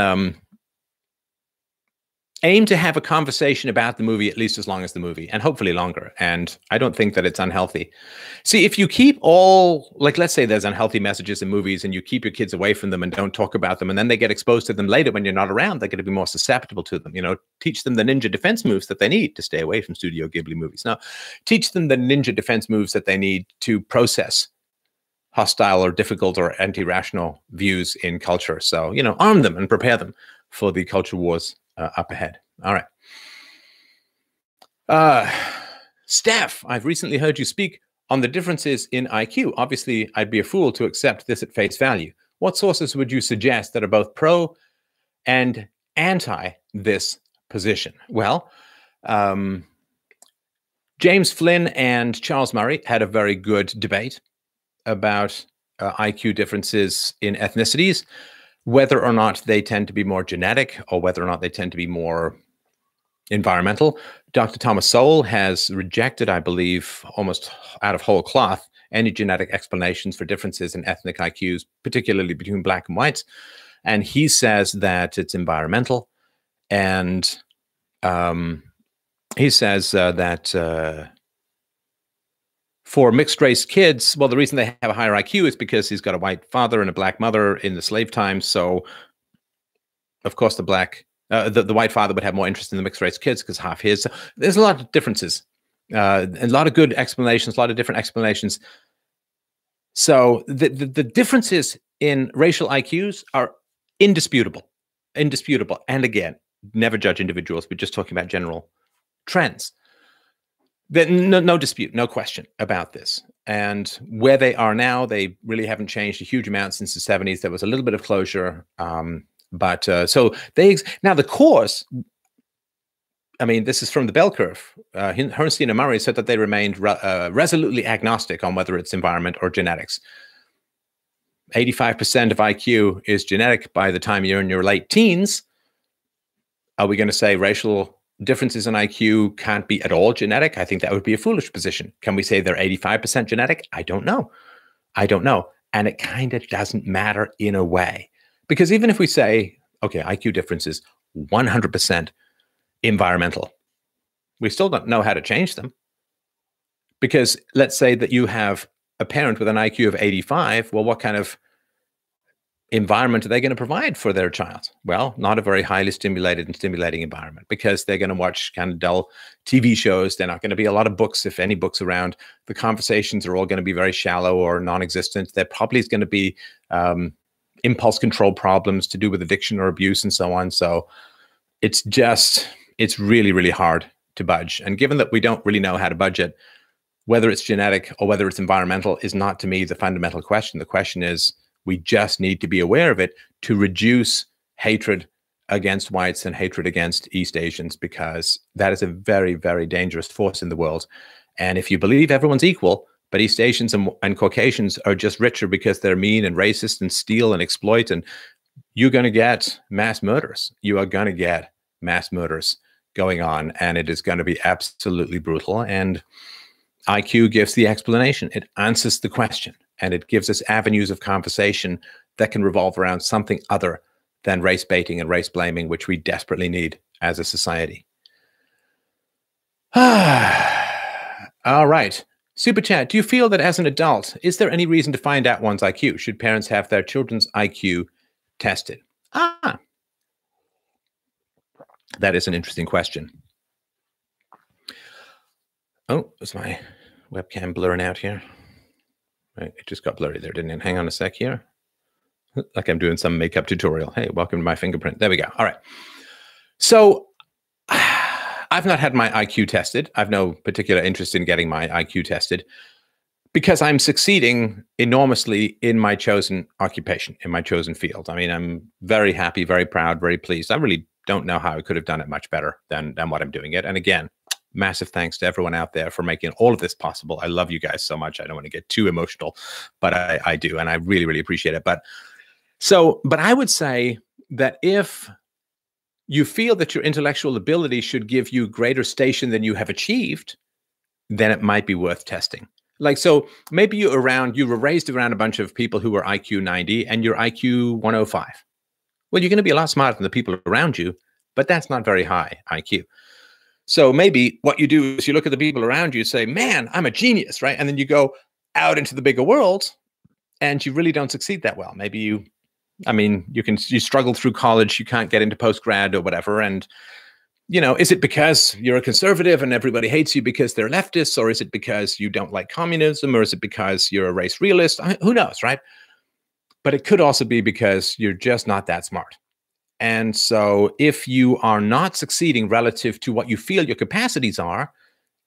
aim to have a conversation about the movie at least as long as the movie, and hopefully longer. And I don't think that it's unhealthy. See, if you keep let's say there's unhealthy messages in movies and you keep your kids away from them and don't talk about them, and then they get exposed to them later when you're not around, they're going to be more susceptible to them. Teach them the ninja defense moves that they need to stay away from Studio Ghibli movies. Now, teach them the ninja defense moves that they need to process hostile or difficult or anti-rational views in culture. So, arm them and prepare them for the culture wars up ahead. All right. Steph, I've recently heard you speak on the differences in IQ. Obviously, I'd be a fool to accept this at face value. What sources would you suggest that are both pro and anti this position? Well, James Flynn and Charles Murray had a very good debate about IQ differences in ethnicities, whether or not they tend to be more genetic or whether or not they tend to be more environmental. Dr. Thomas Sowell has rejected, I believe, almost out of whole cloth, any genetic explanations for differences in ethnic IQs, particularly between black and whites. And he says that it's environmental. And he says that for mixed race kids, well, the reason they have a higher IQ is because he's got a white father and a black mother in the slave time. So, of course, the white father would have more interest in the mixed race kids because half his. So there's a lot of differences, a lot of good explanations, a lot of different explanations. So the differences in racial IQs are indisputable. And again, never judge individuals. We're just talking about general trends. No dispute, no question about this. And where they are now, they really haven't changed a huge amount since the 70s. There was a little bit of closure. So now the cause, I mean, this is from the bell curve. Herrnstein and Murray said that they remained resolutely agnostic on whether it's environment or genetics. 85% of IQ is genetic by the time you're in your late teens. Are we going to say racial differences in IQ can't be at all genetic? I think that would be a foolish position. Can we say they're 85% genetic? I don't know. And it kind of doesn't matter in a way. Because even if we say, okay, IQ differences 100% environmental, we still don't know how to change them. Because let's say that you have a parent with an IQ of 85, well, what kind of environment are they going to provide for their child? Well, not a very highly stimulating environment, because they're going to watch kind of dull TV shows. They're not going to be a lot of books, if any books around. The conversations are all going to be very shallow or non-existent. There probably is going to be impulse control problems to do with addiction or abuse and so on. So it's really, really hard to budge. And given that we don't really know how to budge it, whether it's genetic or whether it's environmental is not, to me, the fundamental question. The question is, we just need to be aware of it to reduce hatred against whites and hatred against East Asians, because that is a very, very dangerous force in the world. And if you believe everyone's equal, but East Asians and Caucasians are just richer because they're mean and racist and steal and exploit, and you're going to get mass murders. You are going to get mass murders going on, and it is going to be absolutely brutal. And IQ gives the explanation. It answers the question, and it gives us avenues of conversation that can revolve around something other than race baiting and race blaming, which we desperately need as a society. All right. Super chat. Do you feel that as an adult, is there any reason to find out one's IQ? Should parents have their children's IQ tested? That is an interesting question. Oh, is my webcam blurring out here? Right, it just got blurry there, didn't it? Hang on a sec here. Like I'm doing some makeup tutorial. Hey, welcome to my fingerprint. There we go. All right. So I've not had my IQ tested. I've no particular interest in getting my IQ tested because I'm succeeding enormously in my chosen occupation, in my chosen field. I mean, I'm very happy, very proud, very pleased. I really don't know how I could have done it much better than what I'm doing it. And again, massive thanks to everyone out there for making all of this possible. I love you guys so much. I don't want to get too emotional, but I do. And I really, really appreciate it. But I would say that if you feel that your intellectual ability should give you greater station than you have achieved, then it might be worth testing. Like, so maybe you were raised around a bunch of people who were IQ 90 and you're IQ 105. Well, you're going to be a lot smarter than the people around you, but that's not very high IQ. So maybe what you do is you look at the people around you and say, man, I'm a genius, right? And then you go out into the bigger world and you really don't succeed that well. Maybe you struggle through college, you can't get into postgrad or whatever. And, is it because you're a conservative and everybody hates you because they're leftists? Or is it because you don't like communism? Or is it because you're a race realist? Who knows, right? But it could also be because you're just not that smart. And so if you are not succeeding relative to what you feel your capacities are,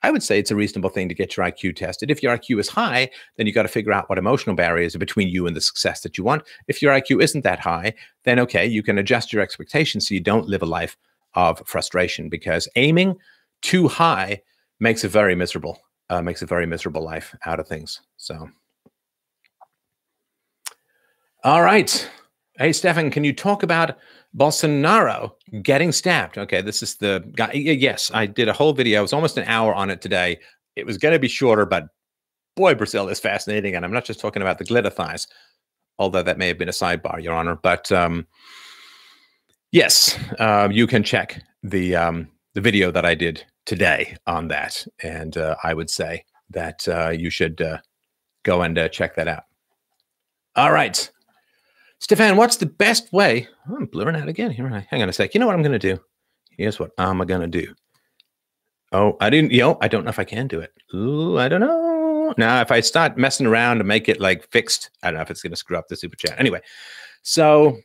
I would say it's a reasonable thing to get your IQ tested. If your IQ is high, then you got to figure out what emotional barriers are between you and the success that you want. If your IQ isn't that high, then okay, you can adjust your expectations so you don't live a life of frustration, because aiming too high makes a very miserable life out of things. So, all right. Hey, Stefan, can you talk about Bolsonaro getting stabbed? Okay, this is the guy. Yes, I did a whole video. It was almost an hour on it today. It was going to be shorter, but boy, Brazil is fascinating. And I'm not just talking about the glitter thighs, although that may have been a sidebar, Your Honor. But yes, you can check the video that I did today on that. And I would say that you should go and check that out. All right. Stefan, what's the best way? Oh, I'm blurring out again here. Hang on a sec. You know what I'm going to do? Here's what I'm going to do. Oh, I don't know if I can do it. Ooh, I don't know. Now, if I start messing around to make it like fixed, I don't know if it's going to screw up the super chat. Anyway, so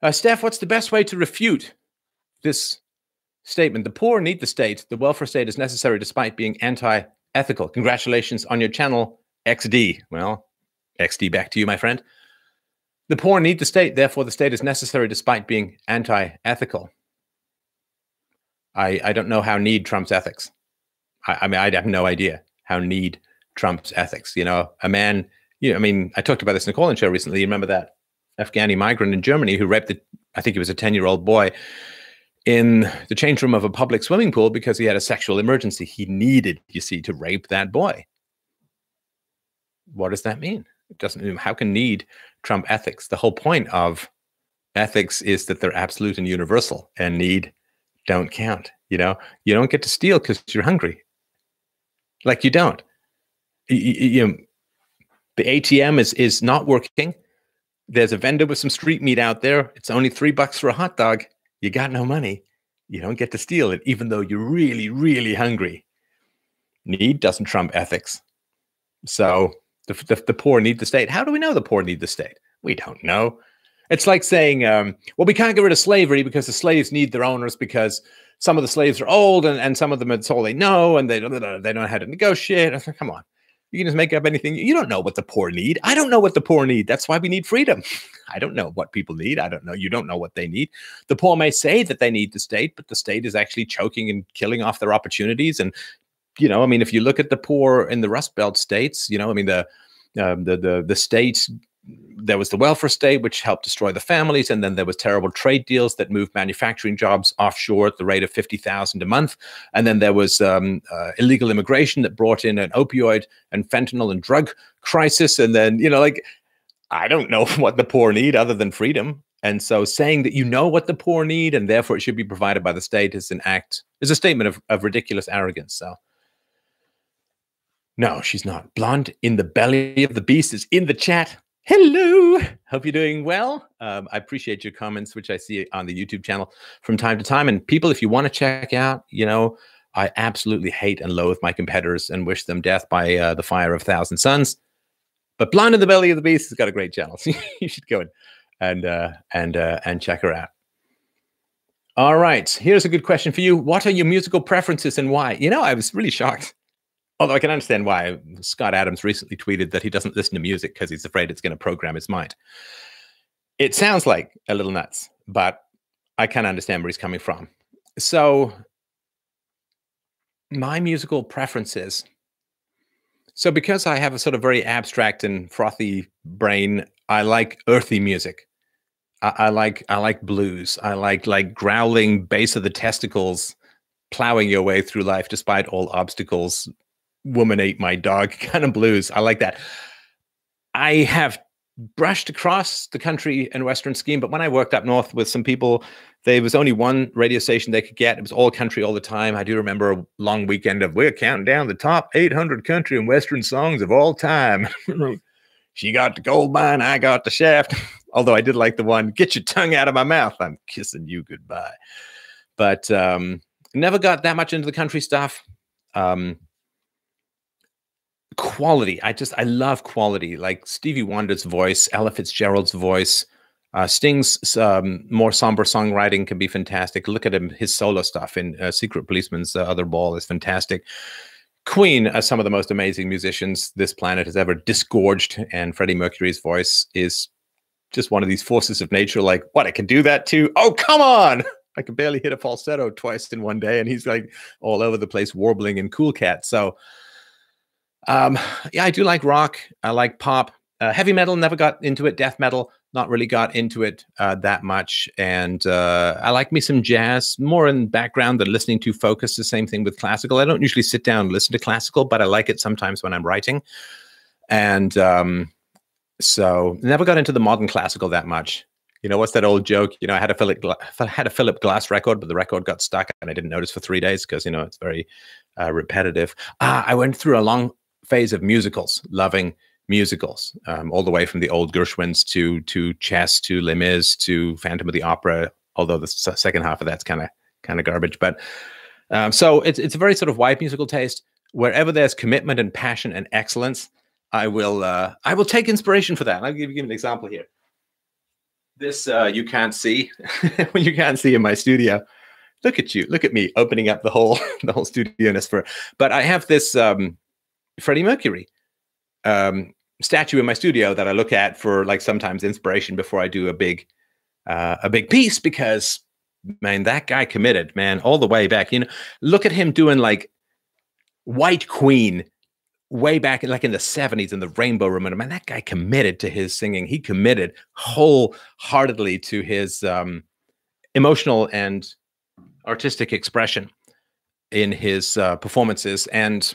Steph, what's the best way to refute this statement? The poor need the state. The welfare state is necessary despite being anti-ethical. Congratulations on your channel, XD. Well, XD back to you, my friend. The poor need the state, therefore the state is necessary despite being anti-ethical. I don't know how need trumps ethics. I mean, I have no idea how need trumps ethics. You know, a man, I mean, I talked about this in the call-in show recently. You remember that Afghani migrant in Germany who raped, I think he was a 10-year-old boy in the change room of a public swimming pool because he had a sexual emergency. He needed, you see, to rape that boy. What does that mean? It doesn't. How can need trump ethics? The whole point of ethics is that they're absolute and universal, and need don't count. You know, you don't get to steal because you're hungry. Like you don't. The ATM is not working. There's a vendor with some street meat out there. It's only $3 for a hot dog. You got no money. You don't get to steal it, even though you're really, really hungry. Need doesn't trump ethics. So the poor need the state. How do we know the poor need the state? We don't know. It's like saying, well, we can't get rid of slavery because the slaves need their owners because some of the slaves are old and some of them, it's all they know, and they don't know how to negotiate. I said, come on. You can just make up anything. You don't know what the poor need. I don't know what the poor need. That's why we need freedom. I don't know what people need. I don't know. You don't know what they need. The poor may say that they need the state, but the state is actually choking and killing off their opportunities. And, I mean, if you look at the poor in the Rust Belt states, I mean, the states, there was the welfare state, which helped destroy the families. And then there was terrible trade deals that moved manufacturing jobs offshore at the rate of 50,000 a month. And then there was illegal immigration that brought in an opioid and fentanyl and drug crisis. And then, I don't know what the poor need other than freedom. And so saying that you know what the poor need and therefore it should be provided by the state is a statement of ridiculous arrogance. So no, she's not. Blonde in the belly of the beast is in the chat. Hello. Hope you're doing well. I appreciate your comments, which I see on the YouTube channel from time to time. And people, if you want to check out, I absolutely hate and loathe my competitors and wish them death by the fire of 1,000 suns. But Blonde in the Belly of the Beast has got a great channel. So you should go and check her out. All right. Here's a good question for you. What are your musical preferences and why? I was really shocked. Although I can understand why. Scott Adams recently tweeted that he doesn't listen to music because he's afraid it's going to program his mind. It sounds like a little nuts, but I can understand where he's coming from. So my musical preferences. So because I have a sort of very abstract and frothy brain, I like earthy music. I like blues. I like growling bass of the testicles, plowing your way through life despite all obstacles. Woman ate my dog kind of blues. I like that. I have brushed across the country and Western scheme, but when I worked up north with some people, there was only one radio station they could get. It was all country all the time. I do remember a long weekend of we're counting down the top 800 country and Western songs of all time. She got the gold mine, I got the shaft. Although I did like the one, get your tongue out of my mouth, I'm kissing you goodbye. But never got that much into the country stuff. Quality. I love quality, like Stevie Wonder's voice, Ella Fitzgerald's voice, Sting's more somber songwriting can be fantastic. Look at his solo stuff in Secret Policeman's Other Ball is fantastic. Queen are some of the most amazing musicians this planet has ever disgorged, and Freddie Mercury's voice is just one of these forces of nature. Like, what, I can do that too? Oh, come on! I can barely hit a falsetto twice in one day, and he's like all over the place warbling in Cool Cat. So, yeah, I do like rock. I like pop. Heavy metal, never got into it. Death metal, not really got into it that much. And I like me some jazz, more in background than listening to focus. The same thing with classical. I don't usually sit down and listen to classical, but I like it sometimes when I'm writing. And so never got into the modern classical that much. You know, what's that old joke? You know, I had a Philip Glass record, but the record got stuck and I didn't notice for 3 days because, you know, it's very repetitive. I went through a long phase of musicals, loving musicals, all the way from the old Gershwins to Chess, to Les Mis, to Phantom of the Opera, although the second half of that's kind of garbage. But so it's a very sort of wide musical taste. Wherever there's commitment and passion and excellence, I will take inspiration for that. I'll give you an example here. This you can't see. You can't see in my studio. Look at you. Look at me opening up the whole studio-ness for. But I have this Freddie Mercury statue in my studio that I look at for like sometimes inspiration before I do a big piece, because man, that guy committed, man, all the way back. You know, look at him doing like White Queen way back like in the 70s in the Rainbow Room. And man, that guy committed to his singing. He committed wholeheartedly to his emotional and artistic expression in his performances. And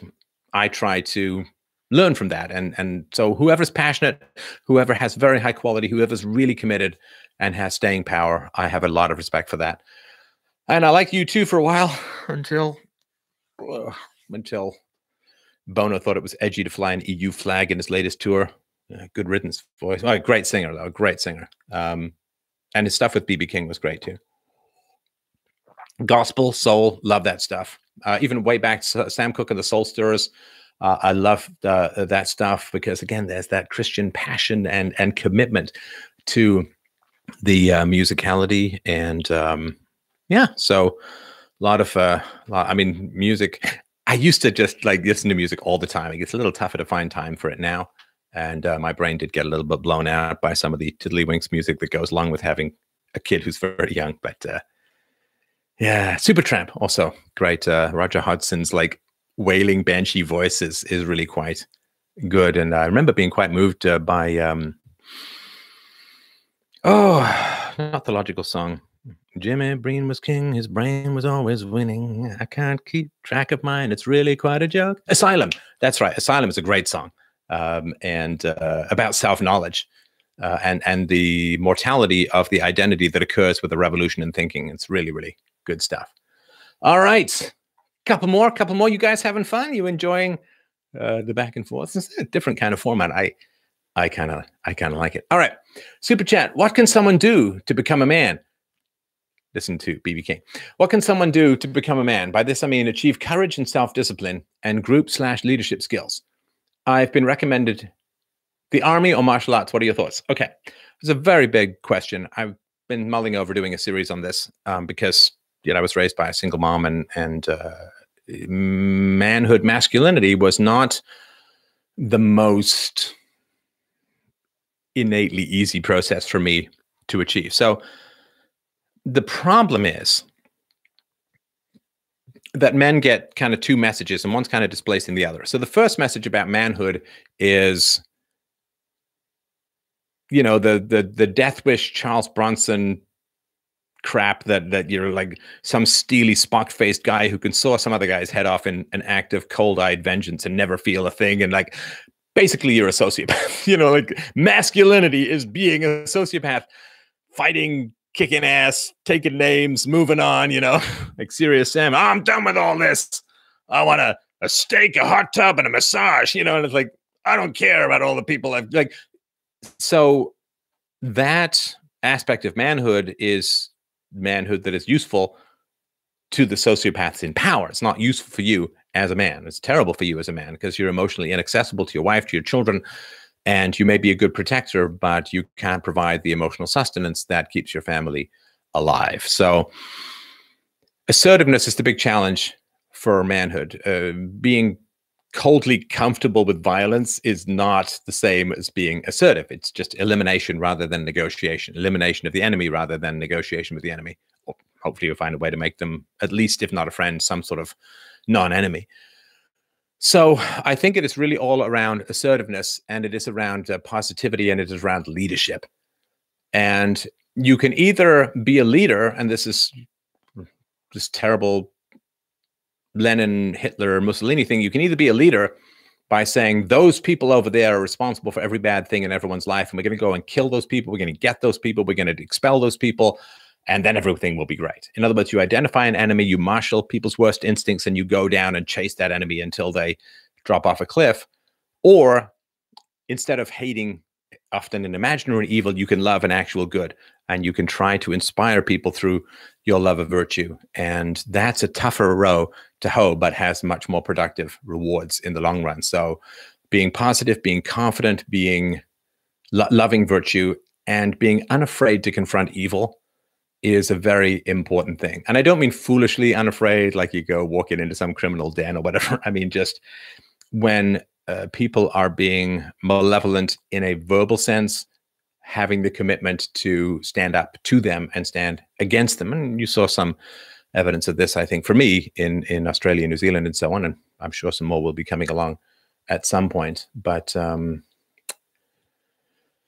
I try to learn from that. And so whoever's passionate, whoever has very high quality, whoever's really committed and has staying power, I have a lot of respect for that. And I liked U2 for a while until Bono thought it was edgy to fly an EU flag in his latest tour. Good riddance voice. Oh, great singer, though. Great singer. And his stuff with B.B. King was great, too. Gospel, soul, love that stuff. Even way back, Sam Cooke and the Soul Stirrers. I love that stuff because, again, there's that Christian passion and commitment to the musicality. And, yeah, so a lot of, I mean, music. I used to just like listen to music all the time. It gets a little tougher to find time for it now. And my brain did get a little bit blown out by some of the tiddlywinks music that goes along with having a kid who's very young. But yeah, Supertramp also great. Roger Hudson's like wailing banshee voice is really quite good. And I remember being quite moved by not the Logical Song. Jimmy Breen was king, his brain was always winning. I can't keep track of mine. It's really quite a joke. Asylum. That's right. Asylum is a great song. And about self-knowledge and the mortality of the identity that occurs with the revolution in thinking. It's really, really good stuff. All right. Couple more. You guys having fun? You enjoying the back and forth? It's a different kind of format. I kind of like it. All right. Super chat. What can someone do to become a man? Listen to B.B. King. What can someone do to become a man? By this, I mean achieve courage and self-discipline and group/leadership skills. I've been recommended the army or martial arts. What are your thoughts? Okay. It's a very big question. I've been mulling over doing a series on this because, you know, I was raised by a single mom and manhood, masculinity was not the most innately easy process for me to achieve. So the problem is that men get kind of two messages and one's kind of displacing the other. So the first message about manhood is, you know, the death wish Charles Bronson crap that you're like some steely Spock-faced guy who can saw some other guy's head off in an act of cold-eyed vengeance and never feel a thing. And like, basically you're a sociopath. You know, like masculinity is being a sociopath, fighting, kicking ass, taking names, moving on, you know, like Serious Sam. I'm done with all this. I want a steak, a hot tub, and a massage, you know, and it's like, I don't care about all the people I've like. So that aspect of manhood is manhood that is useful to the sociopaths in power. It's not useful for you as a man. It's terrible for you as a man because you're emotionally inaccessible to your wife, to your children, And you may be a good protector, but you can't provide the emotional sustenance that keeps your family alive. So assertiveness is the big challenge for manhood. Being coldly comfortable with violence is not the same as being assertive. It's just elimination rather than negotiation, elimination of the enemy rather than negotiation with the enemy. Or hopefully you'll find a way to make them, at least if not a friend, some sort of non-enemy. So I think it is really all around assertiveness, and it is around positivity, and it is around leadership. And you can either be a leader, and this is this terrible Lenin, Hitler, Mussolini thing. You can either be a leader by saying those people over there are responsible for every bad thing in everyone's life, and we're going to go and kill those people. We're going to get those people. We're going to expel those people, and then everything will be great. In other words, you identify an enemy, you marshal people's worst instincts, and you go down and chase that enemy until they drop off a cliff. Or instead of hating often an imaginary evil, you can love an actual good, and you can try to inspire people through your love of virtue. And that's a tougher row to hoe, but has much more productive rewards in the long run. So being positive, being confident, being loving virtue, and being unafraid to confront evil is a very important thing. And I don't mean foolishly unafraid, like you go walking into some criminal den or whatever. I mean, just when people are being malevolent in a verbal sense, having the commitment to stand up to them and stand against them. And you saw some evidence of this, I think, for me in Australia, New Zealand, and so on. And I'm sure some more will be coming along at some point. But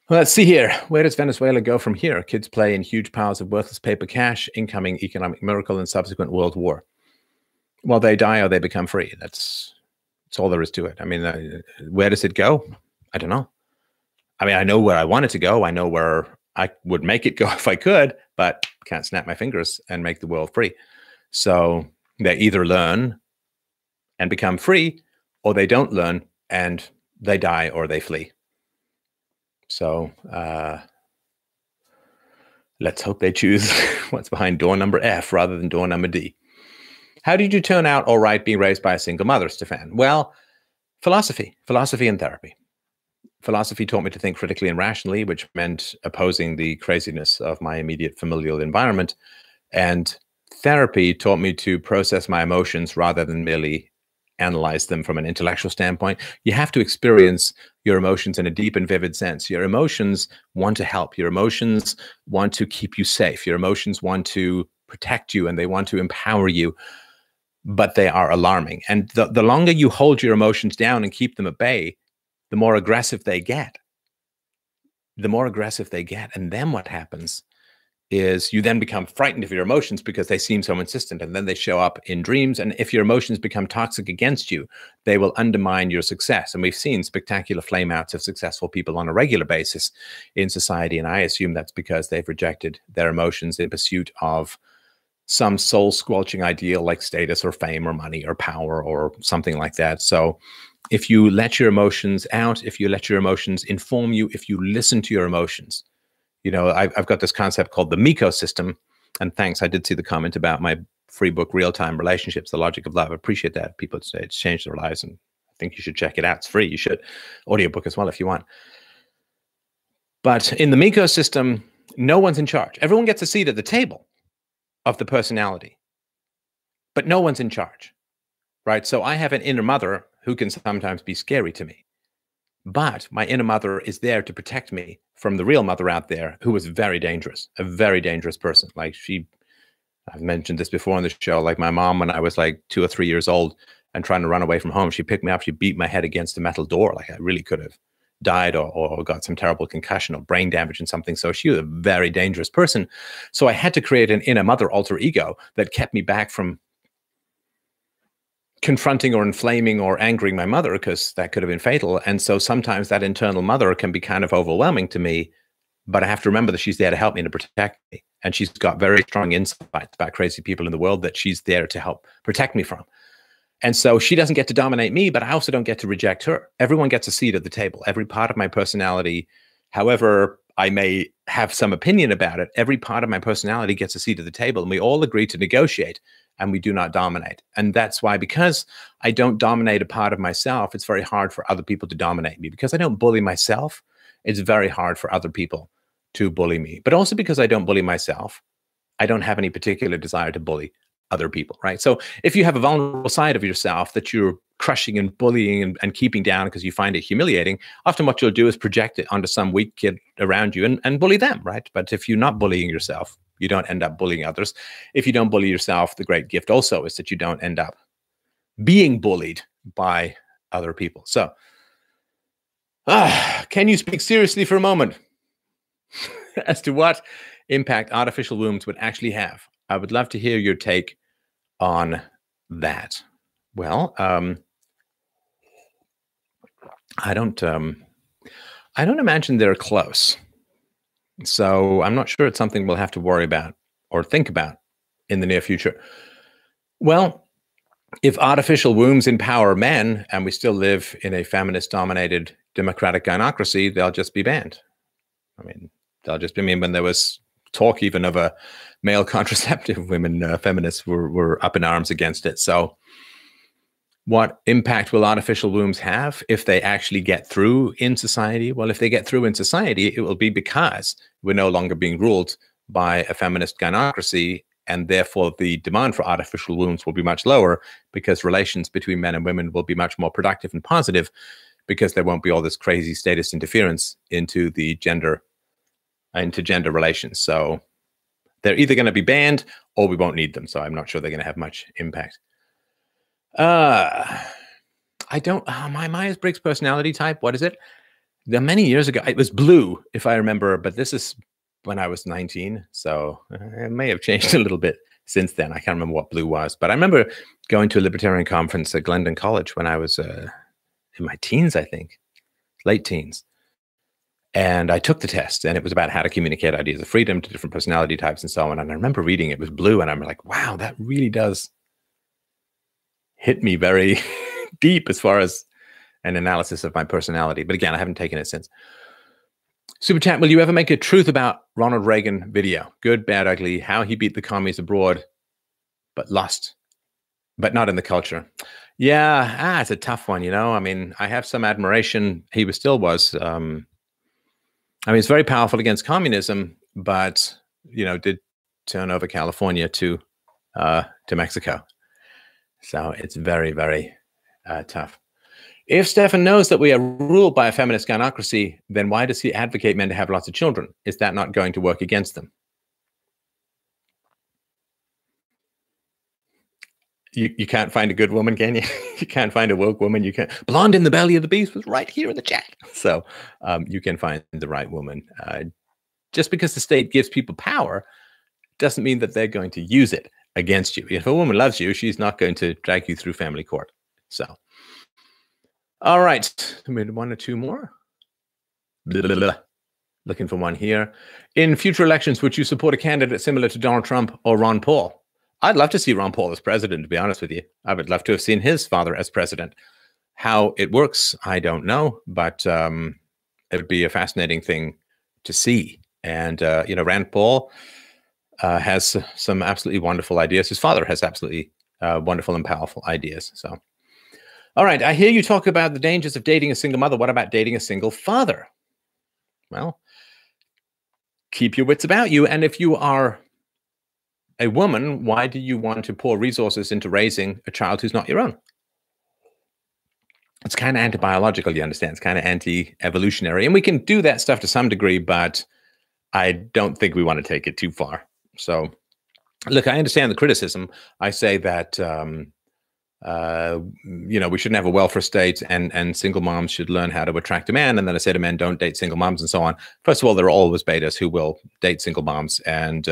well, let's see here. Where does Venezuela go from here? Kids play in huge piles of worthless paper cash, incoming economic miracle, and subsequent world war. Well, they die or they become free. That's all there is to it. I mean, where does it go? I don't know. I mean, I know where I want it to go. I know where I would make it go if I could, but can't snap my fingers and make the world free. So they either learn and become free, or they don't learn and they die or they flee. So let's hope they choose what's behind door number F rather than door number D. How did you turn out all right being raised by a single mother, Stefan? Well, philosophy and therapy. Philosophy taught me to think critically and rationally, which meant opposing the craziness of my immediate familial environment. And therapy taught me to process my emotions rather than merely analyze them from an intellectual standpoint. You have to experience your emotions in a deep and vivid sense. Your emotions want to help. Your emotions want to keep you safe. Your emotions want to protect you, and they want to empower you. But they are alarming. And the longer you hold your emotions down and keep them at bay, the more aggressive they get. The more aggressive they get. And then what happens is you then become frightened of your emotions because they seem so insistent, and then they show up in dreams. And if your emotions become toxic against you, they will undermine your success. And we've seen spectacular flameouts of successful people on a regular basis in society. And I assume that's because they've rejected their emotions in pursuit of some soul-squelching ideal like status or fame or money or power or something like that. So if you let your emotions out, if you let your emotions inform you, if you listen to your emotions, you know, I've got this concept called the Miko system. And thanks, I did see the comment about my free book, Real-Time Relationships, The Logic of Love. I appreciate that. People say it's changed their lives, and I think you should check it out. It's free. You should. Audiobook as well if you want. But in the Miko system, no one's in charge. Everyone gets a seat at the table of the personality, but no one's in charge, right? So I have an inner mother who can sometimes be scary to me, but my inner mother is there to protect me from the real mother out there who is very dangerous, a very dangerous person. Like I've mentioned this before on the show, like my mom, when I was like 2 or 3 years old and trying to run away from home, she picked me up, she beat my head against a metal door. Like I really could have died or got some terrible concussion or brain damage and something. So she was a very dangerous person. So I had to create an inner mother alter ego that kept me back from confronting or inflaming or angering my mother, because that could have been fatal. And so sometimes that internal mother can be kind of overwhelming to me, but I have to remember that she's there to help me and to protect me. And she's got very strong insights about crazy people in the world that she's there to help protect me from. And so she doesn't get to dominate me, but I also don't get to reject her. Everyone gets a seat at the table. Every part of my personality, however I may have some opinion about it, every part of my personality gets a seat at the table, and we all agree to negotiate, and we do not dominate. And that's why, because I don't dominate a part of myself, it's very hard for other people to dominate me. Because I don't bully myself, it's very hard for other people to bully me. But also because I don't bully myself, I don't have any particular desire to bully other people, right? So if you have a vulnerable side of yourself that you're crushing and bullying and keeping down because you find it humiliating, often what you'll do is project it onto some weak kid around you and bully them, right? But if you're not bullying yourself, you don't end up bullying others. If you don't bully yourself, the great gift also is that you don't end up being bullied by other people. So, can you speak seriously for a moment as to what impact artificial wombs would actually have? I would love to hear your take on that. Well, I don't imagine they're close. So I'm not sure it's something we'll have to worry about or think about in the near future. Well, if artificial wombs empower men and we still live in a feminist-dominated democratic gynocracy, they'll just be banned. I mean, when there was talk even of a male contraceptive, women, feminists were up in arms against it. So what impact will artificial wombs have if they actually get through in society? Well, if they get through in society, it will be because we're no longer being ruled by a feminist gynocracy, and therefore the demand for artificial wombs will be much lower, because relations between men and women will be much more productive and positive, because there won't be all this crazy status interference into gender relations. So they're either going to be banned or we won't need them. So I'm not sure they're going to have much impact. I don't, my Myers-Briggs personality type, what is it? Many years ago, it was blue, if I remember, but this is when I was 19. So it may have changed a little bit since then. I can't remember what blue was, but I remember going to a libertarian conference at Glendon College when I was in my teens, I think, late teens. And I took the test, and it was about how to communicate ideas of freedom to different personality types and so on. And I remember reading it was blue, and I'm like, wow, that really does hit me very deep as far as an analysis of my personality. But again, I haven't taken it since. Super chat, will you ever make a truth about Ronald Reagan video? Good, bad, ugly, how he beat the commies abroad, but lost, but not in the culture. Yeah, it's a tough one, you know. I mean, I have some admiration. He still was. I mean, it's very powerful against communism, but, you know, did turn over California to Mexico. So it's very, very tough. If Stefan knows that we are ruled by a feminist gynocracy, then why does he advocate men to have lots of children? Is that not going to work against them? You can't find a good woman, can you? You can't find a woke woman. You can't. Blonde in the belly of the beast was right here in the chat. So you can find the right woman. Just because the state gives people power doesn't mean that they're going to use it against you. If a woman loves you, she's not going to drag you through family court. So, all right, maybe one or two more. Blah, blah, blah. Looking for one here. In future elections, would you support a candidate similar to Donald Trump or Ron Paul? I'd love to see Ron Paul as president, to be honest with you. I would love to have seen his father as president. How it works, I don't know, but it would be a fascinating thing to see. And, you know, Rand Paul has some absolutely wonderful ideas. His father has absolutely wonderful and powerful ideas. So, all right, I hear you talk about the dangers of dating a single mother. What about dating a single father? Well, keep your wits about you. And if you are a woman, why do you want to pour resources into raising a child who's not your own? It's kind of anti-biological, you understand. It's kind of anti-evolutionary. And we can do that stuff to some degree, but I don't think we want to take it too far. So, look, I understand the criticism. I say that, you know, we shouldn't have a welfare state, and single moms should learn how to attract a man. And then I say to men, don't date single moms and so on. First of all, there are always betas who will date single moms. And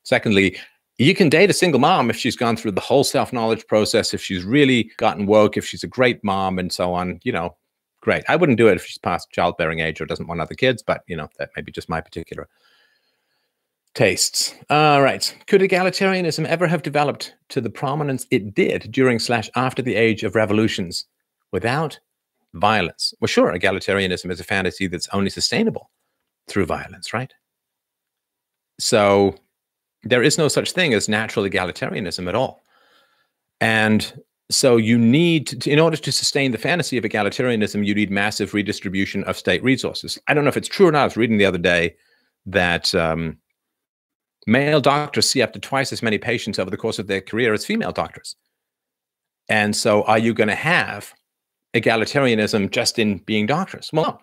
secondly, you can date a single mom if she's gone through the whole self-knowledge process, if she's really gotten woke, if she's a great mom and so on, you know, great. I wouldn't do it if she's past childbearing age or doesn't want other kids, but, you know, that may be just my particular tastes. All right. Could egalitarianism ever have developed to the prominence it did during/after the age of revolutions without violence? Well, sure, egalitarianism is a fantasy that's only sustainable through violence, right? So there is no such thing as natural egalitarianism at all. And so you need to, in order to sustain the fantasy of egalitarianism, you need massive redistribution of state resources. I don't know if it's true or not. I was reading the other day that male doctors see up to twice as many patients over the course of their career as female doctors. And so are you going to have egalitarianism just in being doctors? Well,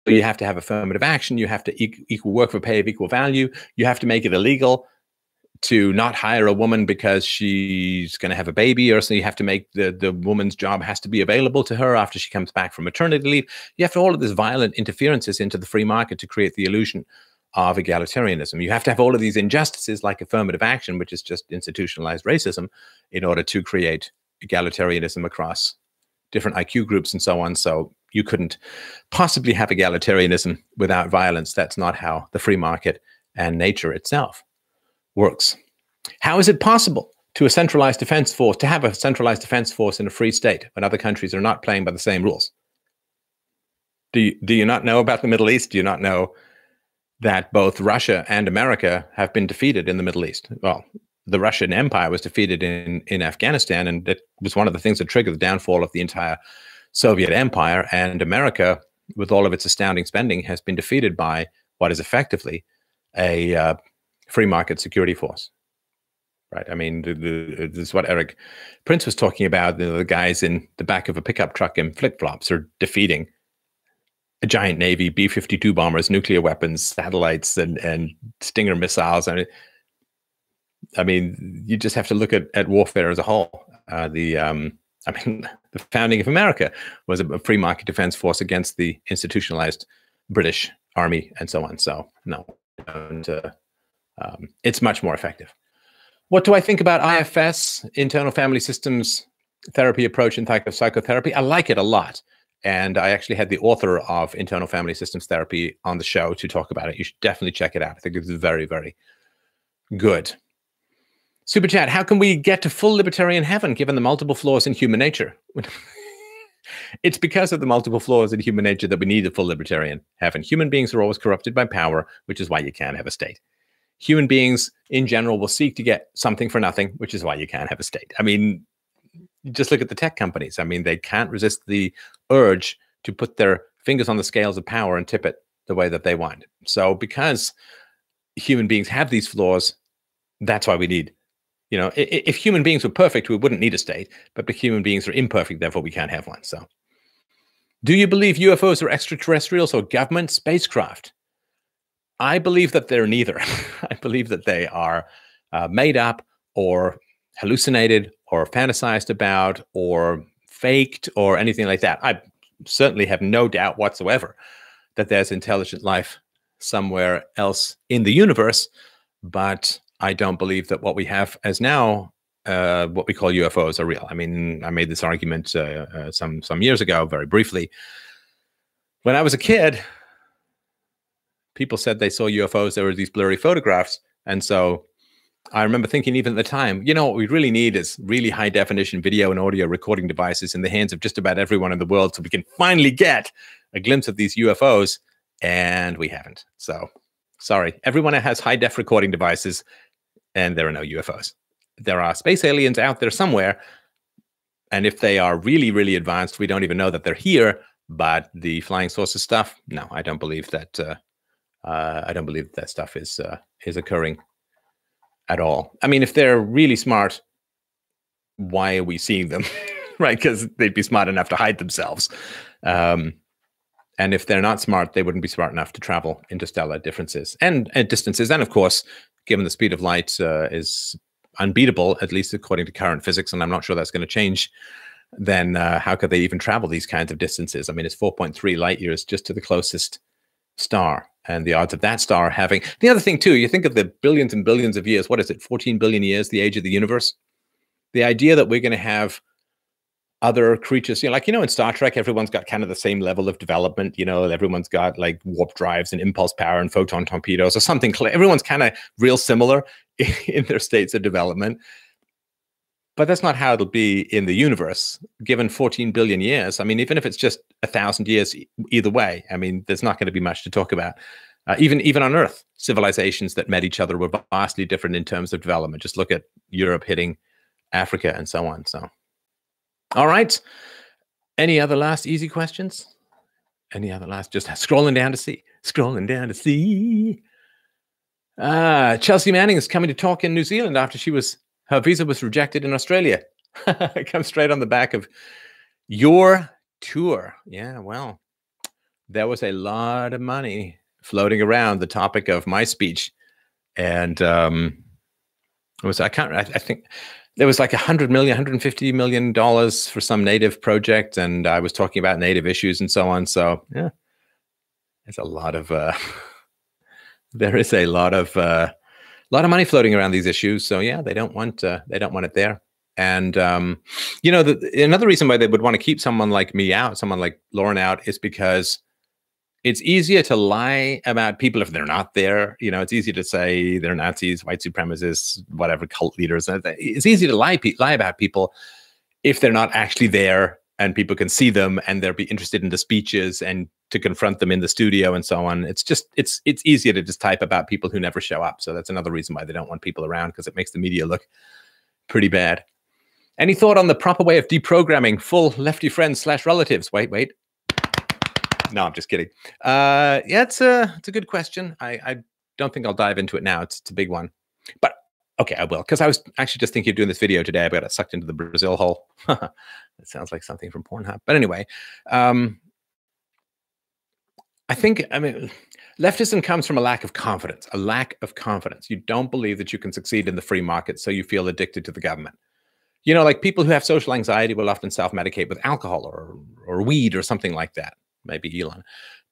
you have to have affirmative action. You have to equal work for pay of equal value. You have to make it illegal to not hire a woman because she's going to have a baby, or so you have to make the woman's job has to be available to her after she comes back from maternity leave. You have to all of this violent interferences into the free market to create the illusion of egalitarianism. You have to have all of these injustices like affirmative action, which is just institutionalized racism, in order to create egalitarianism across different IQ groups and so on. So you couldn't possibly have egalitarianism without violence. That's not how the free market and nature itself works. How is it possible to have a centralized defense force in a free state when other countries are not playing by the same rules? Do you not know about the Middle East? Do you not know that both Russia and America have been defeated in the Middle East? Well, the Russian Empire was defeated in Afghanistan, and it was one of the things that triggered the downfall of the entire Soviet Empire. And America, with all of its astounding spending, has been defeated by what is effectively a free market security force, right? I mean, this is what Eric Prince was talking about. The guys in the back of a pickup truck in flip-flops are defeating a giant Navy, B-52 bombers, nuclear weapons, satellites, and Stinger missiles. I mean, you just have to look at warfare as a whole. The founding of America was a free market defense force against the institutionalized British Army and so on. So no, it's much more effective. What do I think about IFS, internal family systems therapy approach in psychotherapy? I like it a lot. And I actually had the author of Internal Family Systems Therapy on the show to talk about it. You should definitely check it out. I think it's very, very good. Super chat, how can we get to full libertarian heaven given the multiple flaws in human nature? It's because of the multiple flaws in human nature that we need a full libertarian heaven. Human beings are always corrupted by power, which is why you can't have a state. Human beings in general will seek to get something for nothing, which is why you can't have a state. I mean, just look at the tech companies. I mean, they can't resist the urge to put their fingers on the scales of power and tip it the way that they want. So because human beings have these flaws, that's why we need, if human beings were perfect, we wouldn't need a state, but human beings are imperfect, therefore we can't have one. So do you believe UFOs are extraterrestrials or government spacecraft? I believe that they're neither. I believe that they are made up or hallucinated or fantasized about or faked or anything like that. I certainly have no doubt whatsoever that there's intelligent life somewhere else in the universe, but I don't believe that what we have as now, what we call UFOs, are real. I mean, I made this argument some years ago, very briefly. When I was a kid, people said they saw UFOs. There were these blurry photographs. And so I remember thinking even at the time, what we really need is really high definition video and audio recording devices in the hands of just about everyone in the world so we can finally get a glimpse of these UFOs. And we haven't. So sorry, everyone has high def recording devices and there are no UFOs. There are space aliens out there somewhere. And if they are really, really advanced, we don't even know that they're here. But the flying saucer stuff, no, I don't believe that. I don't believe that stuff is occurring at all. I mean, if they're really smart, why are we seeing them, right? Because they'd be smart enough to hide themselves. And if they're not smart, they wouldn't be smart enough to travel interstellar distances. And of course, given the speed of light is unbeatable, at least according to current physics, and I'm not sure that's going to change, then how could they even travel these kinds of distances? I mean, it's 4.3 light years just to the closest star. And the odds of that star having... The other thing, too, you think of the billions and billions of years. What is it, 14 billion years, the age of the universe? The idea that we're going to have other creatures, in Star Trek, everyone's got kind of the same level of development. Everyone's got like warp drives and impulse power and photon torpedoes or something. Everyone's kind of real similar in their states of development. But that's not how it'll be in the universe, given 14 billion years. I mean, even if it's just 1,000 years either way, I mean, there's not going to be much to talk about Even on Earth, civilizations that met each other were vastly different in terms of development. Just look at Europe hitting Africa and so on. So, all right. Any other last easy questions? Any other last? Just scrolling down to see. Scrolling down to see. Chelsea Manning is coming to talk in New Zealand after her visa was rejected in Australia. It comes straight on the back of your tour. Yeah, well, there was a lot of money floating around the topic of my speech, and I think there was like $100 million, $150 million for some native project, and I was talking about native issues and so on. So yeah, there's a lot of there is a lot of money floating around these issues. So yeah, they don't want it there. And another reason why they would want to keep someone like me out, someone like Lauren out, is because it's easier to lie about people if they're not there. It's easy to say they're Nazis, white supremacists, whatever, cult leaders. It's easy to lie about people if they're not actually there and people can see them and they'll be interested in the speeches and to confront them in the studio and so on. It's easier to just type about people who never show up. So that's another reason why they don't want people around, because it makes the media look pretty bad. Any thought on the proper way of deprogramming full lefty friends / relatives? Wait. No, I'm just kidding. Yeah, it's a good question. I don't think I'll dive into it now. It's a big one. But okay, I will, because I was actually just thinking of doing this video today. I got sucked into the Brazil hole. That sounds like something from Pornhub. But anyway, I mean, leftism comes from a lack of confidence. A lack of confidence. You don't believe that you can succeed in the free market, so you feel addicted to the government. Like people who have social anxiety will often self-medicate with alcohol or weed or something like that. Maybe Elon.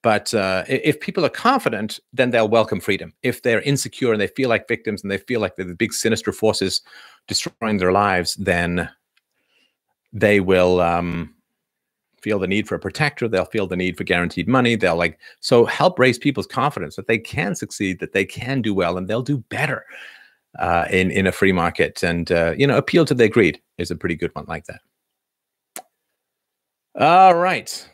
But if people are confident, then they'll welcome freedom. If they're insecure and they feel like victims and they feel like they're the big sinister forces destroying their lives, then they will feel the need for a protector. They'll feel the need for guaranteed money. So help raise people's confidence that they can succeed, that they can do well, and they'll do better in a free market. And, appeal to their greed is a pretty good one like that. All right.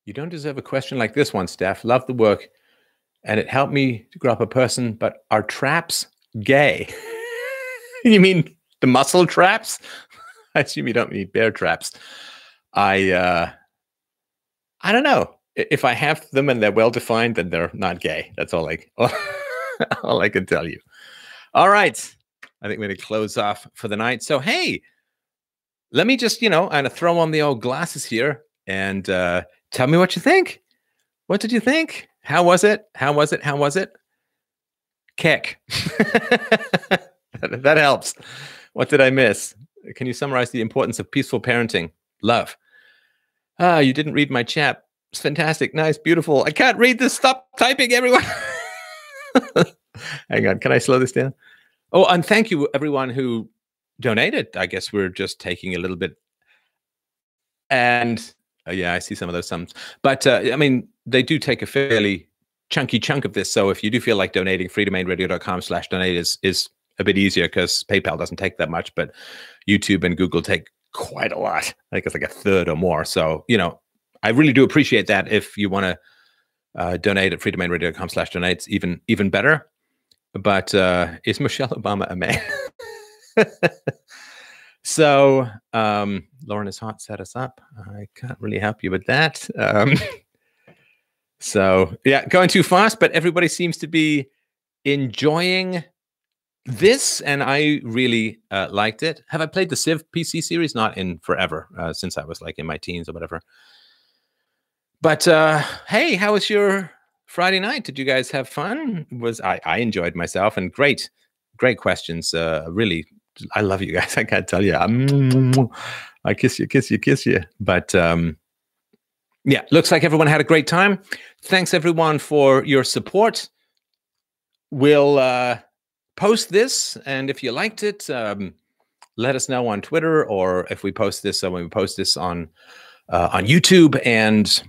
You don't deserve a question like this one, Steph. Love the work, and it helped me to grow up a person, but are traps gay? You mean the muscle traps? I assume you don't mean bear traps. I don't know. If I have them and they're well-defined, then they're not gay. That's all all I can tell you. All right. I think we're going to close off for the night. So, hey, let me just, kind of throw on the old glasses here and tell me what you think. What did you think? How was it? How was it? How was it? Kick. That helps. What did I miss? Can you summarize the importance of peaceful parenting? Love. You didn't read my chat. It's fantastic. Nice. Beautiful. I can't read this. Stop typing, everyone. Hang on. Can I slow this down? Oh, and thank you, everyone who donated. I guess we're just taking a little bit. And yeah, I see some of those sums. But I mean, they do take a fairly chunky chunk of this. So if you do feel like donating, freedomainradio.com/donate is a bit easier because PayPal doesn't take that much, but YouTube and Google take quite a lot. I think it's like a third or more. So, I really do appreciate that. If you want to donate at freedomainradio.com/donate, it's even better. But is Michelle Obama a man? So Lauren is hot, set us up. I can't really help you with that. So yeah, going too fast, but everybody seems to be enjoying this, and I really liked it. Have I played the Civ PC series? Not in forever, since I was like in my teens or whatever. But hey, how was your Friday night? Did you guys have fun? I enjoyed myself, and great questions. Really, I love you guys. I can't tell you. I kiss you. But yeah, looks like everyone had a great time. Thanks everyone for your support. We'll post this, and if you liked it, let us know on Twitter, or if we post this, when we post this on YouTube, and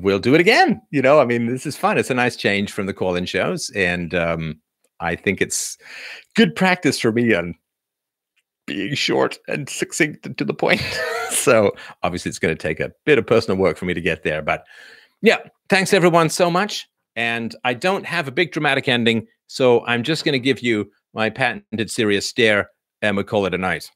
we'll do it again. I mean, this is fun. It's a nice change from the call-in shows, and I think it's good practice for me on being short and succinct and to the point. So obviously it's going to take a bit of personal work for me to get there, but yeah, Thanks everyone so much. And I don't have a big dramatic ending, so I'm just going to give you my patented serious stare, and we'll call it a night.